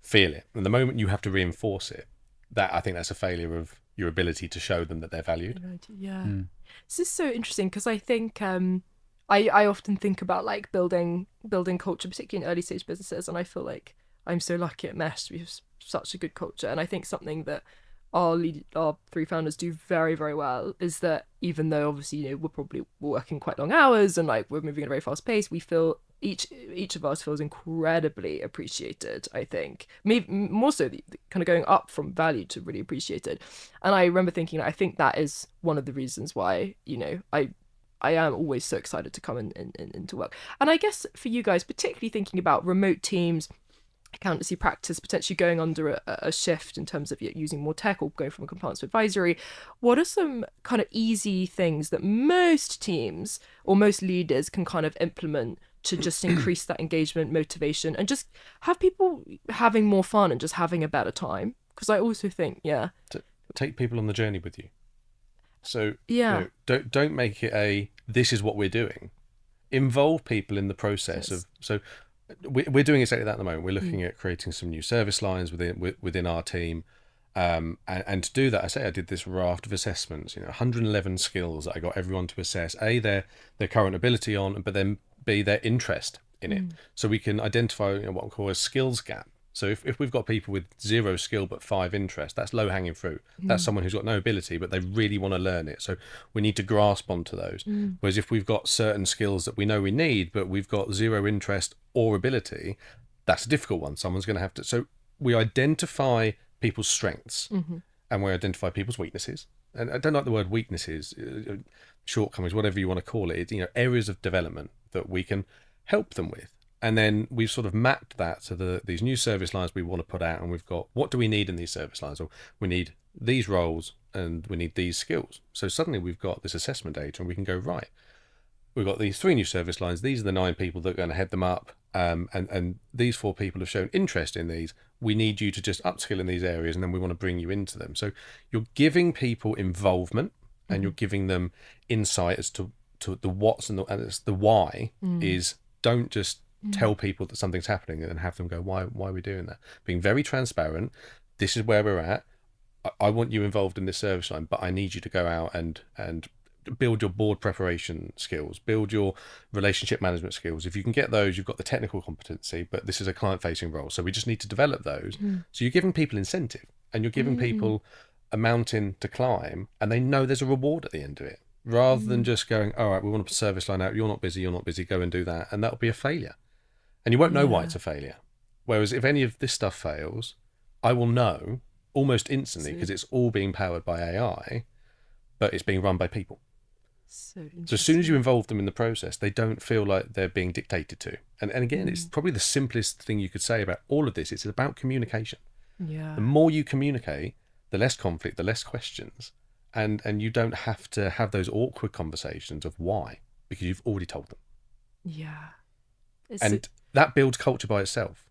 feel it. And the moment you have to reinforce it, I think that's a failure of your ability to show them that they're valued. Yeah. This is so interesting because I think I often think about like building culture, particularly in early stage businesses, and I feel like I'm so lucky at Mesh. We have such a good culture, and I think something that our three founders do very, very well is that even though obviously we're working quite long hours and like we're moving at a very fast pace, we feel each of us feels incredibly appreciated. I think maybe more so the kind of going up from value to really appreciated. And I remember thinking, I think that is one of the reasons why I am always so excited to come into work. And I guess for you guys, particularly thinking about remote teams, accountancy practice potentially going under a shift in terms of using more tech or going from compliance to advisory, what are some kind of easy things that most teams or most leaders can kind of implement to just increase that engagement, motivation, and just have people having more fun and just having a better time? Because I also think, to take people on the journey with you. So yeah, don't make it this is what we're doing. Involve people in the process yes. So we're doing exactly that at the moment. We're looking at creating some new service lines within our team, and to do that, I did this raft of assessments. 111 skills that I got everyone to assess their current ability on, but then B, their interest in it, so we can identify what we call a skills gap. So if we've got people with 0 skill but 5 interest, that's low hanging fruit. That's someone who's got no ability but they really want to learn it. So we need to grasp onto those. Whereas if we've got certain skills that we know we need but we've got 0 interest or ability, that's a difficult one. Someone's going to have to. So we identify people's strengths and we identify people's weaknesses. And I don't like the word weaknesses, shortcomings, whatever you want to call it. Areas of development that we can help them with. And then we've sort of mapped that to these new service lines we want to put out, and we've got, what do we need in these service lines? Or we need these roles and we need these skills. So suddenly we've got this assessment data and we can go, right, we've got these 3 new service lines. These are the 9 people that are going to head them up. And these 4 people have shown interest in these. We need you to just upskill in these areas, and then we want to bring you into them. So you're giving people involvement and you're giving them insight as to the what's and the why is. Don't just tell people that something's happening and have them go, why are we doing that? Being very transparent. This is where we're at. I want you involved in this service line, but I need you to go out and build your board preparation skills, build your relationship management skills. If you can get those, you've got the technical competency, but this is a client facing role. So we just need to develop those. So you're giving people incentive and you're giving people a mountain to climb, and they know there's a reward at the end of it, rather than just going, all right, we want a service line out. You're not busy, go and do that. And that'll be a failure. And you won't know why it's a failure. Whereas if any of this stuff fails, I will know almost instantly, because it's all being powered by AI, but it's being run by people. So as soon as you involve them in the process, they don't feel like they're being dictated to. And again, it's probably the simplest thing you could say about all of this. It's about communication. Yeah. The more you communicate, the less conflict, the less questions. And you don't have to have those awkward conversations of why, because you've already told them. Yeah. That builds culture by itself.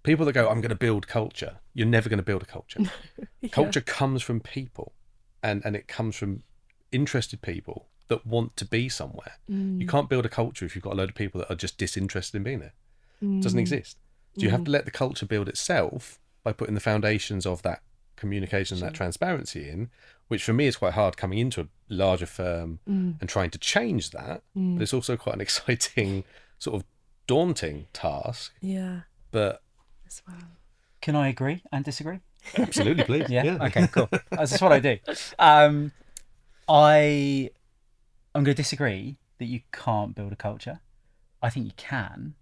People that go, I'm going to build culture, you're never going to build a culture. Culture comes from people, and it comes from interested people that want to be somewhere. You can't build a culture if you've got a load of people that are just disinterested in being there. It doesn't exist. So you have to let the culture build itself by putting the foundations of that communication and that transparency in, which for me is quite hard coming into a larger firm and trying to change that. But it's also quite an exciting, sort of daunting task. Yeah. But as well. Can I agree and disagree? Absolutely, please. Yeah. Okay, cool. That's what I do. I'm going to disagree that you can't build a culture. I think you can.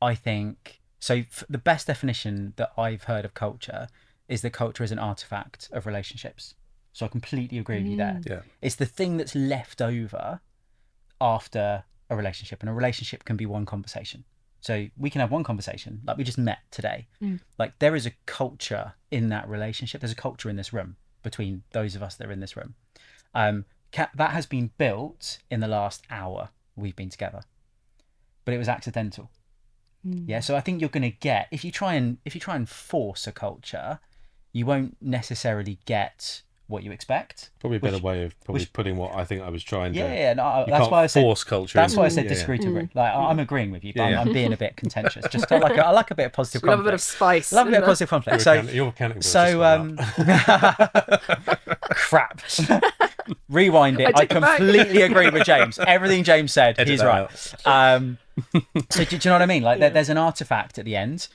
I think so. The best definition that I've heard of culture is that culture is an artifact of relationships. So I completely agree with you there. Yeah. It's the thing that's left over after a relationship, and a relationship can be one conversation. So we can have one conversation, like we just met today. Like there is a culture in that relationship. There's a culture in this room between those of us that are in this room. That has been built in the last hour we've been together, but it was accidental. Yeah. So I think you're going to get, if you try and force a culture, you won't necessarily get what you expect. Probably a better way of putting what I think I was trying to. Yeah, no, that's why I said force culture. That's why I said disagree to agree. Like I'm agreeing with you, but I'm being a bit contentious. Just I like a bit of positive conflict. Love a bit of spice. Love a bit of positive conflict. You're counting. Crap. Rewind it. I completely agree with James. Everything James said, he's right. So do you know what I mean? Like there's an artifact at the end,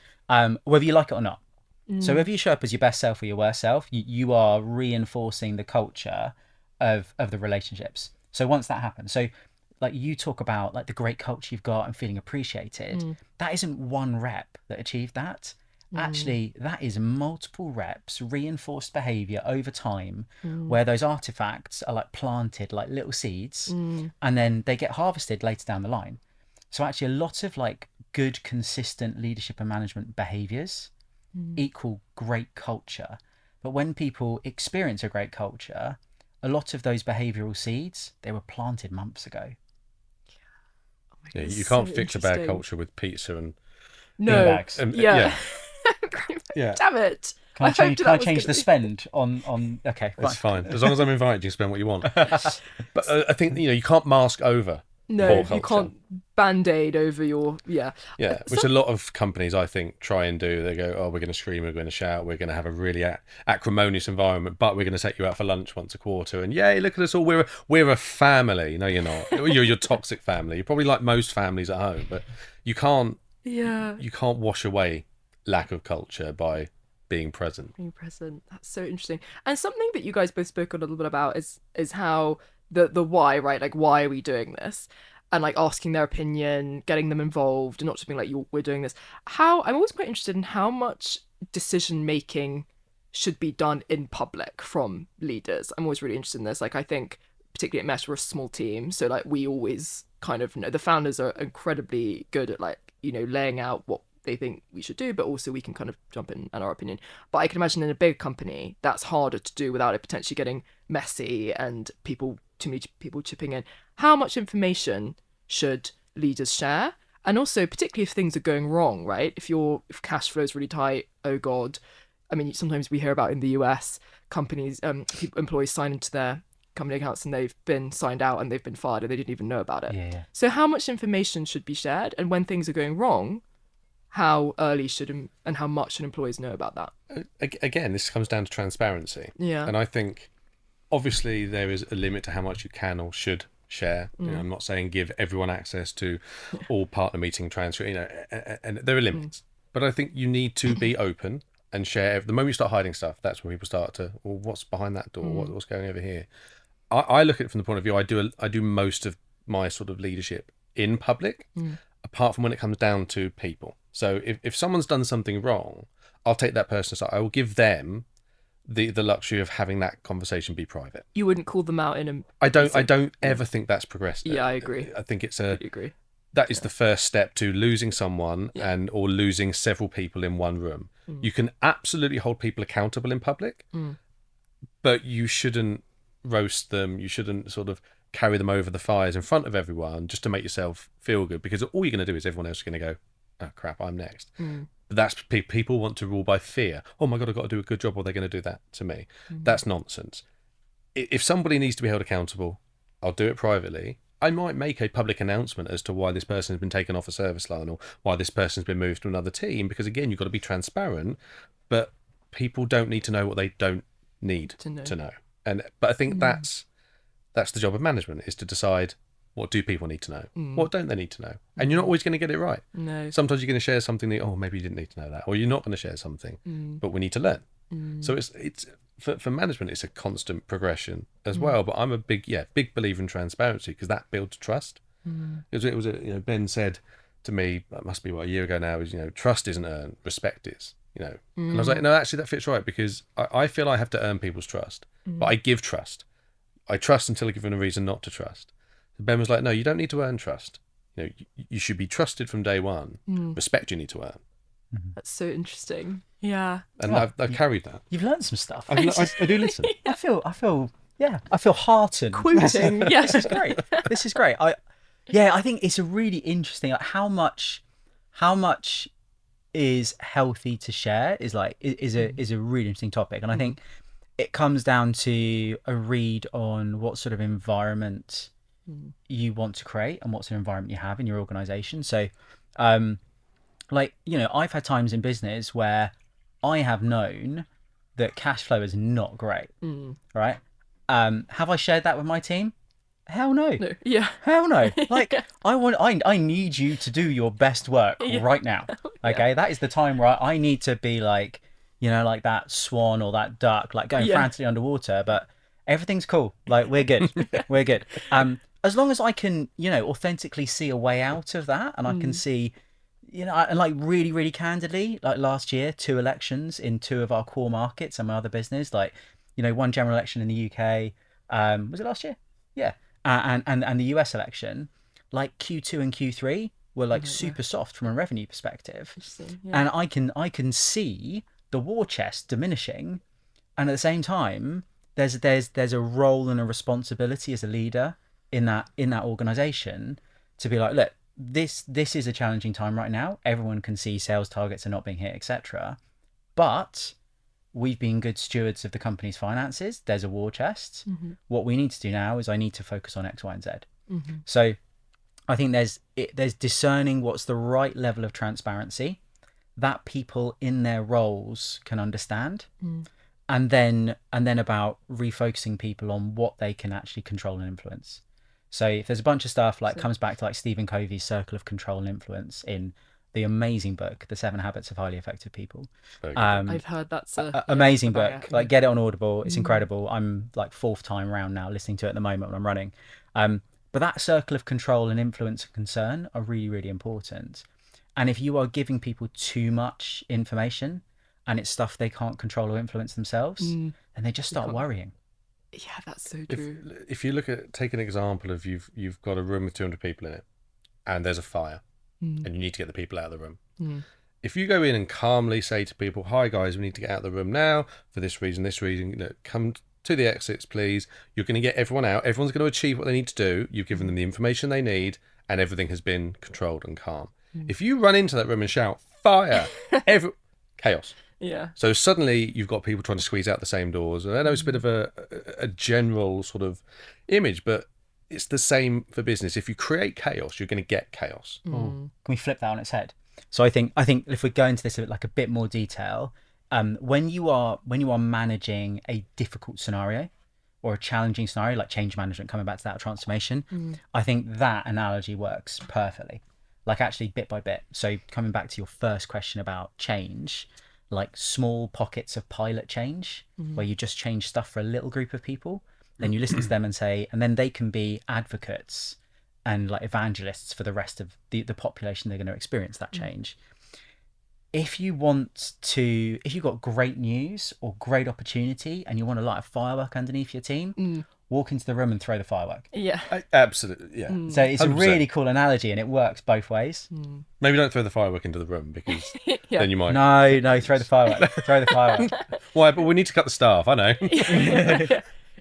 whether you like it or not. So whether you show up as your best self or your worst self, you are reinforcing the culture of the relationships. So once that happens, so like you talk about like the great culture you've got and feeling appreciated, that isn't one rep that achieved that. Actually, that is multiple reps, reinforced behavior over time, where those artifacts are like planted like little seeds, and then they get harvested later down the line. So actually a lot of like good, consistent leadership and management behaviors equal great culture. But when people experience a great culture, a lot of those behavioral seeds, they were planted months ago. Yeah, you can't fix a bad culture with pizza and beanbags. Yeah. Yeah. Damn it. Can I change the spend on? Okay, that's fine. As long as I'm invited, you can spend what you want. But I think you can't mask over. No, you can't band-aid over your which a lot of companies I think try and do. They go, oh, we're going to scream, we're going to shout, we're going to have a really acrimonious environment, but we're going to take you out for lunch once a quarter, and yay, look at us all, we're a family. No, you're not. You're your toxic family. You're probably like most families at home, but you can't wash away lack of culture by being present. That's so interesting. And something that you guys both spoke a little bit about is how the why, right? Like, why are we doing this? And like asking their opinion, getting them involved, and not just being like, we're doing this. I'm always quite interested in how much decision making should be done in public from leaders. I'm always really interested in this. Like, I think particularly at Mesh, we're a small team, so like we always kind of know the founders are incredibly good at like, laying out what they think we should do, but also we can kind of jump in and our opinion. But I can imagine in a big company that's harder to do without it potentially getting messy and too many people chipping in. How much information should leaders share? And also particularly if things are going wrong, right? If cash flow is really tight, oh god. I mean, sometimes we hear about in the US companies, employees sign into their company accounts and they've been signed out and they've been fired and they didn't even know about it. Yeah. So how much information should be shared? And when things are going wrong, how early and how much should employees know about that? Again, this comes down to transparency. Yeah. And I think obviously there is a limit to how much you can or should share. I'm not saying give everyone access to all partner meeting transfer, and there are limits. But I think you need to be open and share. The moment you start hiding stuff, that's when people start to, well, what's behind that door? What's going over here? I look at it from the point of view, I do most of my sort of leadership in public, apart from when it comes down to people. So if someone's done something wrong, I'll take that person aside. I will give them the luxury of having that conversation be private. You wouldn't call them out in a... I don't ever think that's progressive. Yeah, I agree. I think it's agree. That is the first step to losing someone or losing several people in one room. You can absolutely hold people accountable in public, but you shouldn't roast them. You shouldn't sort of carry them over the fires in front of everyone just to make yourself feel good, because all you're going to do is everyone else is going to go, oh crap, I'm next. But that's people want to rule by fear. Oh my god, I've got to do a good job or they're going to do that to me. That's nonsense. If somebody needs to be held accountable, I'll do it privately. I might make a public announcement as to why this person has been taken off a service line or why this person's been moved to another team, because again, you've got to be transparent, but people don't need to know what they don't need to know. But I think that's the job of management, is to decide, what do people need to know? What don't they need to know? And you're not always going to get it right. No. Sometimes you're going to share something that, maybe you didn't need to know that, or you're not going to share something, but we need to learn. So it's for management, it's a constant progression as well. But I'm a big believer in transparency, because that builds trust. It was Ben said to me, that must be a year ago now, is trust isn't earned, respect is. And I was like, no, actually that fits right, because I feel I have to earn people's trust, but I give trust. I trust until I give them a reason not to trust. Ben was like, no, you don't need to earn trust. You should be trusted from day one. Respect you need to earn. That's so interesting. Yeah. And I've carried that. You've learned some stuff. I do listen. I feel heartened. Quoting. Yes. This is great. This is great. I think it's a really interesting, like, how much is healthy to share is a really interesting topic. And I think it comes down to a read on what sort of environment you want to create and what sort of environment you have in your organization. So I've had times in business where I have known that cash flow is not great, right? Have I shared that with my team? Hell no. Yeah. Hell no. Like, I need you to do your best work right now. Okay, that is the time where I need to be like, like that swan or that duck, like going frantically underwater. But everything's cool. Like, we're good. We're good. As long as I can, authentically see a way out of that, and I can see, and like really, really candidly, like last year, 2 elections in 2 of our core markets and my other business, like, one general election in the UK, was it last year? Yeah. And the US election, like Q2 and Q3 were like super soft from a revenue perspective. Interesting. Yeah. And I can see the war chest diminishing, and at the same time there's a role and a responsibility as a leader in that organization to be like, look, this is a challenging time right now. Everyone can see sales targets are not being hit, etc. But we've been good stewards of the company's finances. There's a war chest. What we need to do now is I need to focus on X, Y, and Z. So I think there's discerning what's the right level of transparency that people in their roles can understand, and then about refocusing people on what they can actually control and influence. So if there's a bunch of stuff like comes back to like Stephen Covey's circle of control and influence in the amazing book, The 7 Habits of Highly Effective People. I've heard that's amazing book. Like, get it on Audible. It's incredible. I'm like 4th time round now listening to it at the moment when I'm running. But that circle of control and influence and concern are really, really important. And if you are giving people too much information and it's stuff they can't control or influence themselves, then they just start worrying. Yeah, that's so true. If you take an example of you've got a room with 200 people in it, and there's a fire, and you need to get the people out of the room. If you go in and calmly say to people, "Hi guys, we need to get out of the room now for this reason, come to the exits, please. You're going to get everyone out. Everyone's going to achieve what they need to do. You've given them the information they need, and everything has been controlled and calm." If you run into that room and shout, "Fire!" chaos. Yeah. So suddenly you've got people trying to squeeze out the same doors. And I know it's a bit of a general sort of image, but it's the same for business. If you create chaos, you're going to get chaos. Can we flip that on its head? So I think if we go into this like a bit more detail, when you are managing a difficult scenario or a challenging scenario, like change management, coming back to that transformation, I think that analogy works perfectly. Like actually bit by bit. So coming back to your first question about change, like small pockets of pilot change where you just change stuff for a little group of people, then you listen to them and say, and then they can be advocates and like evangelists for the rest of the population. They're going to experience that change. If you've got great news or great opportunity and you want to light a firework underneath your team, walk into the room and throw the firework. Yeah. Absolutely, yeah. So it's 100%. A really cool analogy and it works both ways. Maybe don't throw the firework into the room because then you might... No, throw the firework. Throw the firework. Why? But we need to cut the staff, I know.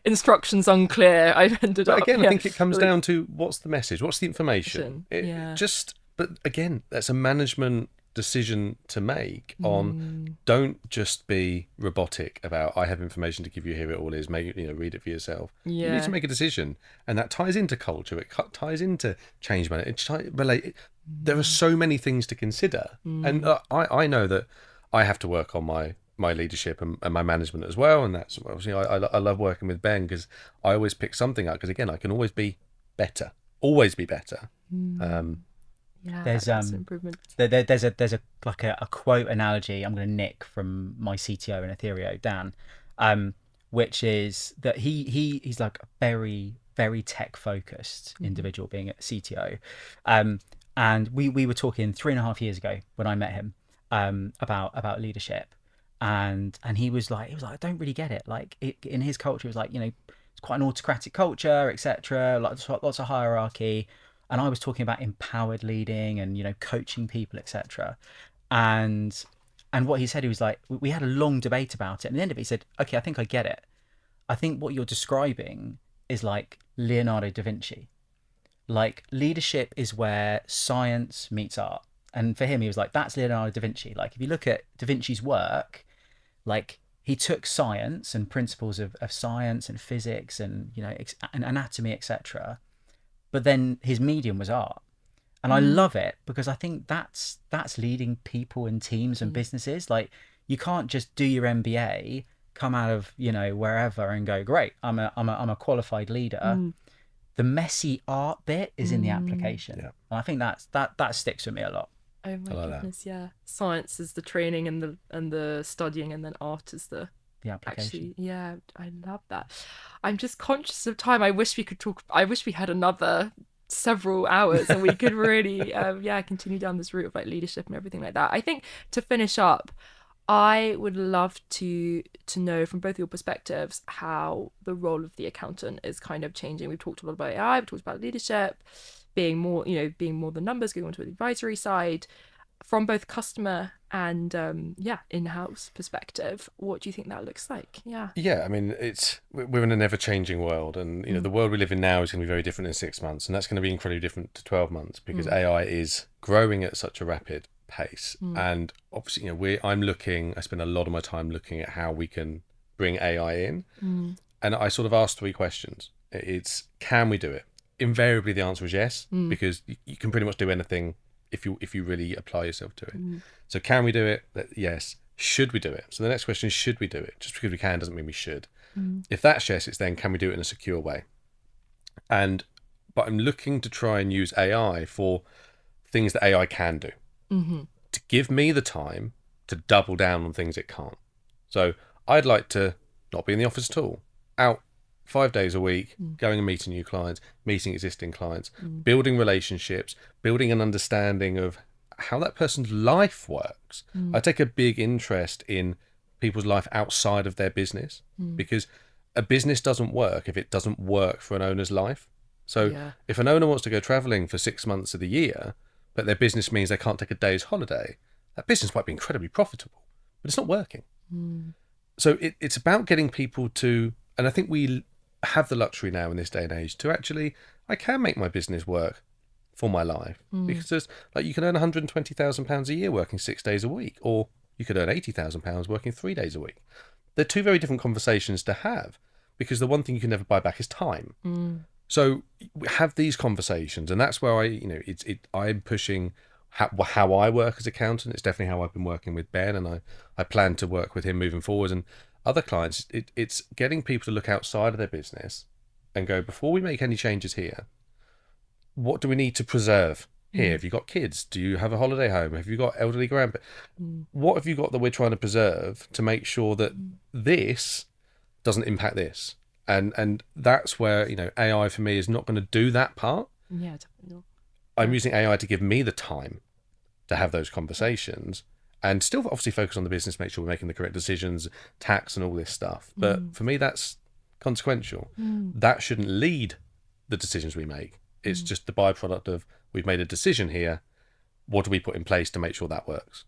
Instructions unclear. I've ended up... Again, I think it comes down to what's the message? What's the information? But again, that's a management decision to make on don't just be robotic about I have information to give you, here it all is, read it for yourself. You need to make a decision, and that ties into culture, it ties into change management, there are so many things to consider, and I know that I have to work on my leadership and my management as well, and that's obviously I love working with Ben because I always pick something up, because again I can always be better. Yeah, there's improvement. There's a quote analogy I'm going to nick from my CTO in Atherio, Dan, which is that he's like a very, very tech focused individual, being a CTO, and we were talking 3.5 years ago when I met him about leadership, and he was like I don't really get it, like in his culture it was like, it's quite an autocratic culture, etc., like lots of hierarchy. And I was talking about empowered leading and, coaching people, etc. And what he said, he was like, we had a long debate about it. And at the end of it, he said, okay, I think I get it. I think what you're describing is like Leonardo da Vinci. Like, leadership is where science meets art. And for him, he was like, that's Leonardo da Vinci. Like, if you look at da Vinci's work, like, he took science and principles of science and physics and, and anatomy, etc., but then his medium was art. And I love it because I think that's leading people and teams and businesses. Like, you can't just do your MBA, come out of wherever and go, great, I'm a qualified leader. The messy art bit is in the application. And I think that sticks with me a lot. Oh my goodness, yeah. Science is the training and the studying, and then art is the application. Actually, I love that. I'm just conscious of time. I wish we could talk. I wish we had another several hours and we could really continue down this route of like leadership and everything like that. I think to finish up, I would love to know from both your perspectives how the role of the accountant is kind of changing. We've talked a lot about AI, we've talked about leadership, being more, being more the numbers, going on to the advisory side, from both customer and in-house perspective. What do you think that looks like? Yeah, I mean, we're in an ever-changing world, and the world we live in now is going to be very different in 6 months, and that's going to be incredibly different to 12 months because AI is growing at such a rapid pace. And obviously, I spend a lot of my time looking at how we can bring AI in, and I sort of asked 3 questions. It's, can we do it? Invariably, the answer is yes, because you can pretty much do anything if you really apply yourself to it. So can we do it? Yes. Should we do it? So the next question is, should we do it? Just because we can doesn't mean we should. If that's yes, it's then, can we do it in a secure way? But I'm looking to try and use AI for things that AI can do, to give me the time to double down on things it can't. So I'd like to not be in the office at all, out 5 days a week, going and meeting new clients, meeting existing clients, building relationships, building an understanding of how that person's life works. I take a big interest in people's life outside of their business, because a business doesn't work if it doesn't work for an owner's life. So if an owner wants to go traveling for 6 months of the year, but their business means they can't take a day's holiday, that business might be incredibly profitable, but it's not working. So it's about getting people to, and I think we have the luxury now in this day and age to actually, I can make my business work for my life, because there's, like, you can earn £120,000 a year working 6 days a week, or you could earn £80,000 working 3 days a week. They're 2 very different conversations to have, because the one thing you can never buy back is time. So have these conversations, and that's where I'm pushing how I work as accountant. It's definitely how I've been working with Ben, and I plan to work with him moving forward. And other clients, it's getting people to look outside of their business and go, before we make any changes here, what do we need to preserve here? Have you got kids? Do you have a holiday home? Have you got elderly grandparents? What have you got that we're trying to preserve to make sure that this doesn't impact this? And that's where, AI for me is not going to do that part. Yeah, definitely not. I'm using AI to give me the time to have those conversations, and still obviously focus on the business, make sure we're making the correct decisions, tax and all this stuff. But for me, that's consequential. That shouldn't lead the decisions we make. It's just the byproduct of, we've made a decision here. What do we put in place to make sure that works?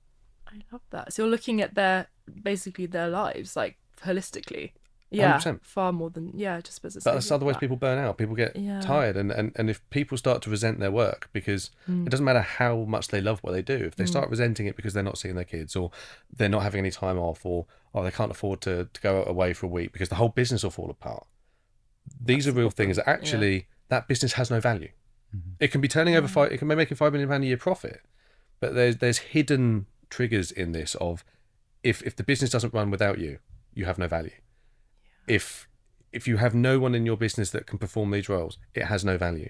I love that. So you're looking at basically their lives, like, holistically. Yeah, 100%. far more than just business. But that's otherwise people burn out. People get tired, and if people start to resent their work, because it doesn't matter how much they love what they do, if they start resenting it because they're not seeing their kids, or they're not having any time off, or they can't afford to go away for a week, because the whole business will fall apart. These are real things that actually that business has no value. It can be turning over it can be making £5 million a year profit, but there's hidden triggers in this of, if the business doesn't run without you, you have no value. If you have no one in your business that can perform these roles, it has no value.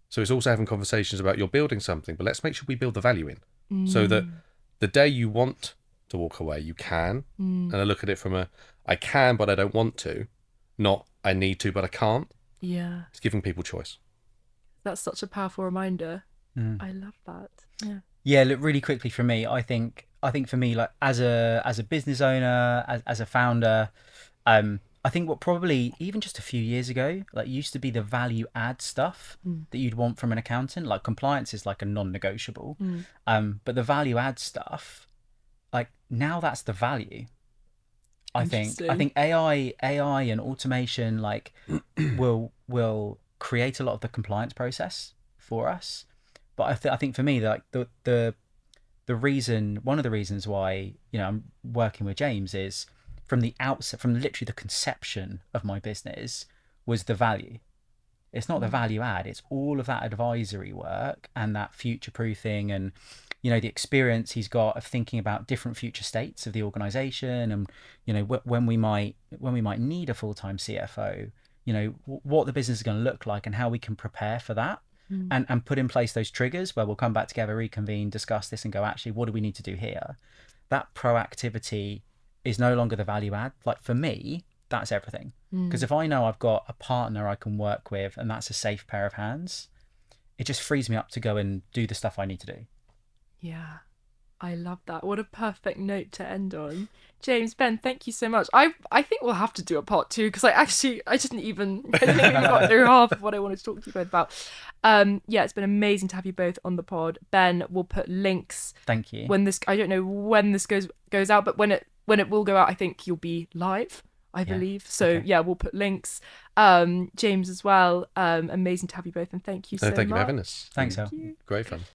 So it's also having conversations about, you're building something, but let's make sure we build the value in, so that the day you want to walk away, you can. And I look at it from I can, but I don't want to, not I need to, but I can't. Yeah. It's giving people choice. That's such a powerful reminder. I love that. Yeah. Yeah, look, really quickly for me, I think for me, like, as a business owner, as a founder, I think what probably even just a few years ago, like, used to be the value add stuff that you'd want from an accountant. Like, compliance is like a non-negotiable, but the value add stuff, like, now that's the value. I think AI and automation, like, will create a lot of the compliance process for us. But I think for me, like, the reason, one of the reasons why I'm working with James is, from the outset, from literally the conception of my business, was the value. It's not the value add. It's all of that advisory work and that future proofing, and the experience he's got of thinking about different future states of the organization, and when we might need a full-time CFO, what the business is going to look like, and how we can prepare for that, and put in place those triggers where we'll come back together, reconvene, discuss this, and go, actually, what do we need to do here? That proactivity is no longer the value add. Like, for me, that's everything. Because if I know I've got a partner I can work with, and that's a safe pair of hands, it just frees me up to go and do the stuff I need to do. Yeah. I love that. What a perfect note to end on. James, Ben, thank you so much. I think we'll have to do a part 2 because I didn't even got through half of what I wanted to talk to you both about. Yeah, it's been amazing to have you both on the pod. Ben, we'll put links. Thank you. When this, I don't know when this goes out, but when it will go out, I think you'll be live, I believe. So okay. yeah, we'll put links. James as well. Amazing to have you both, and thank you so much. Thank you for having us. Thanks, El. Great fun.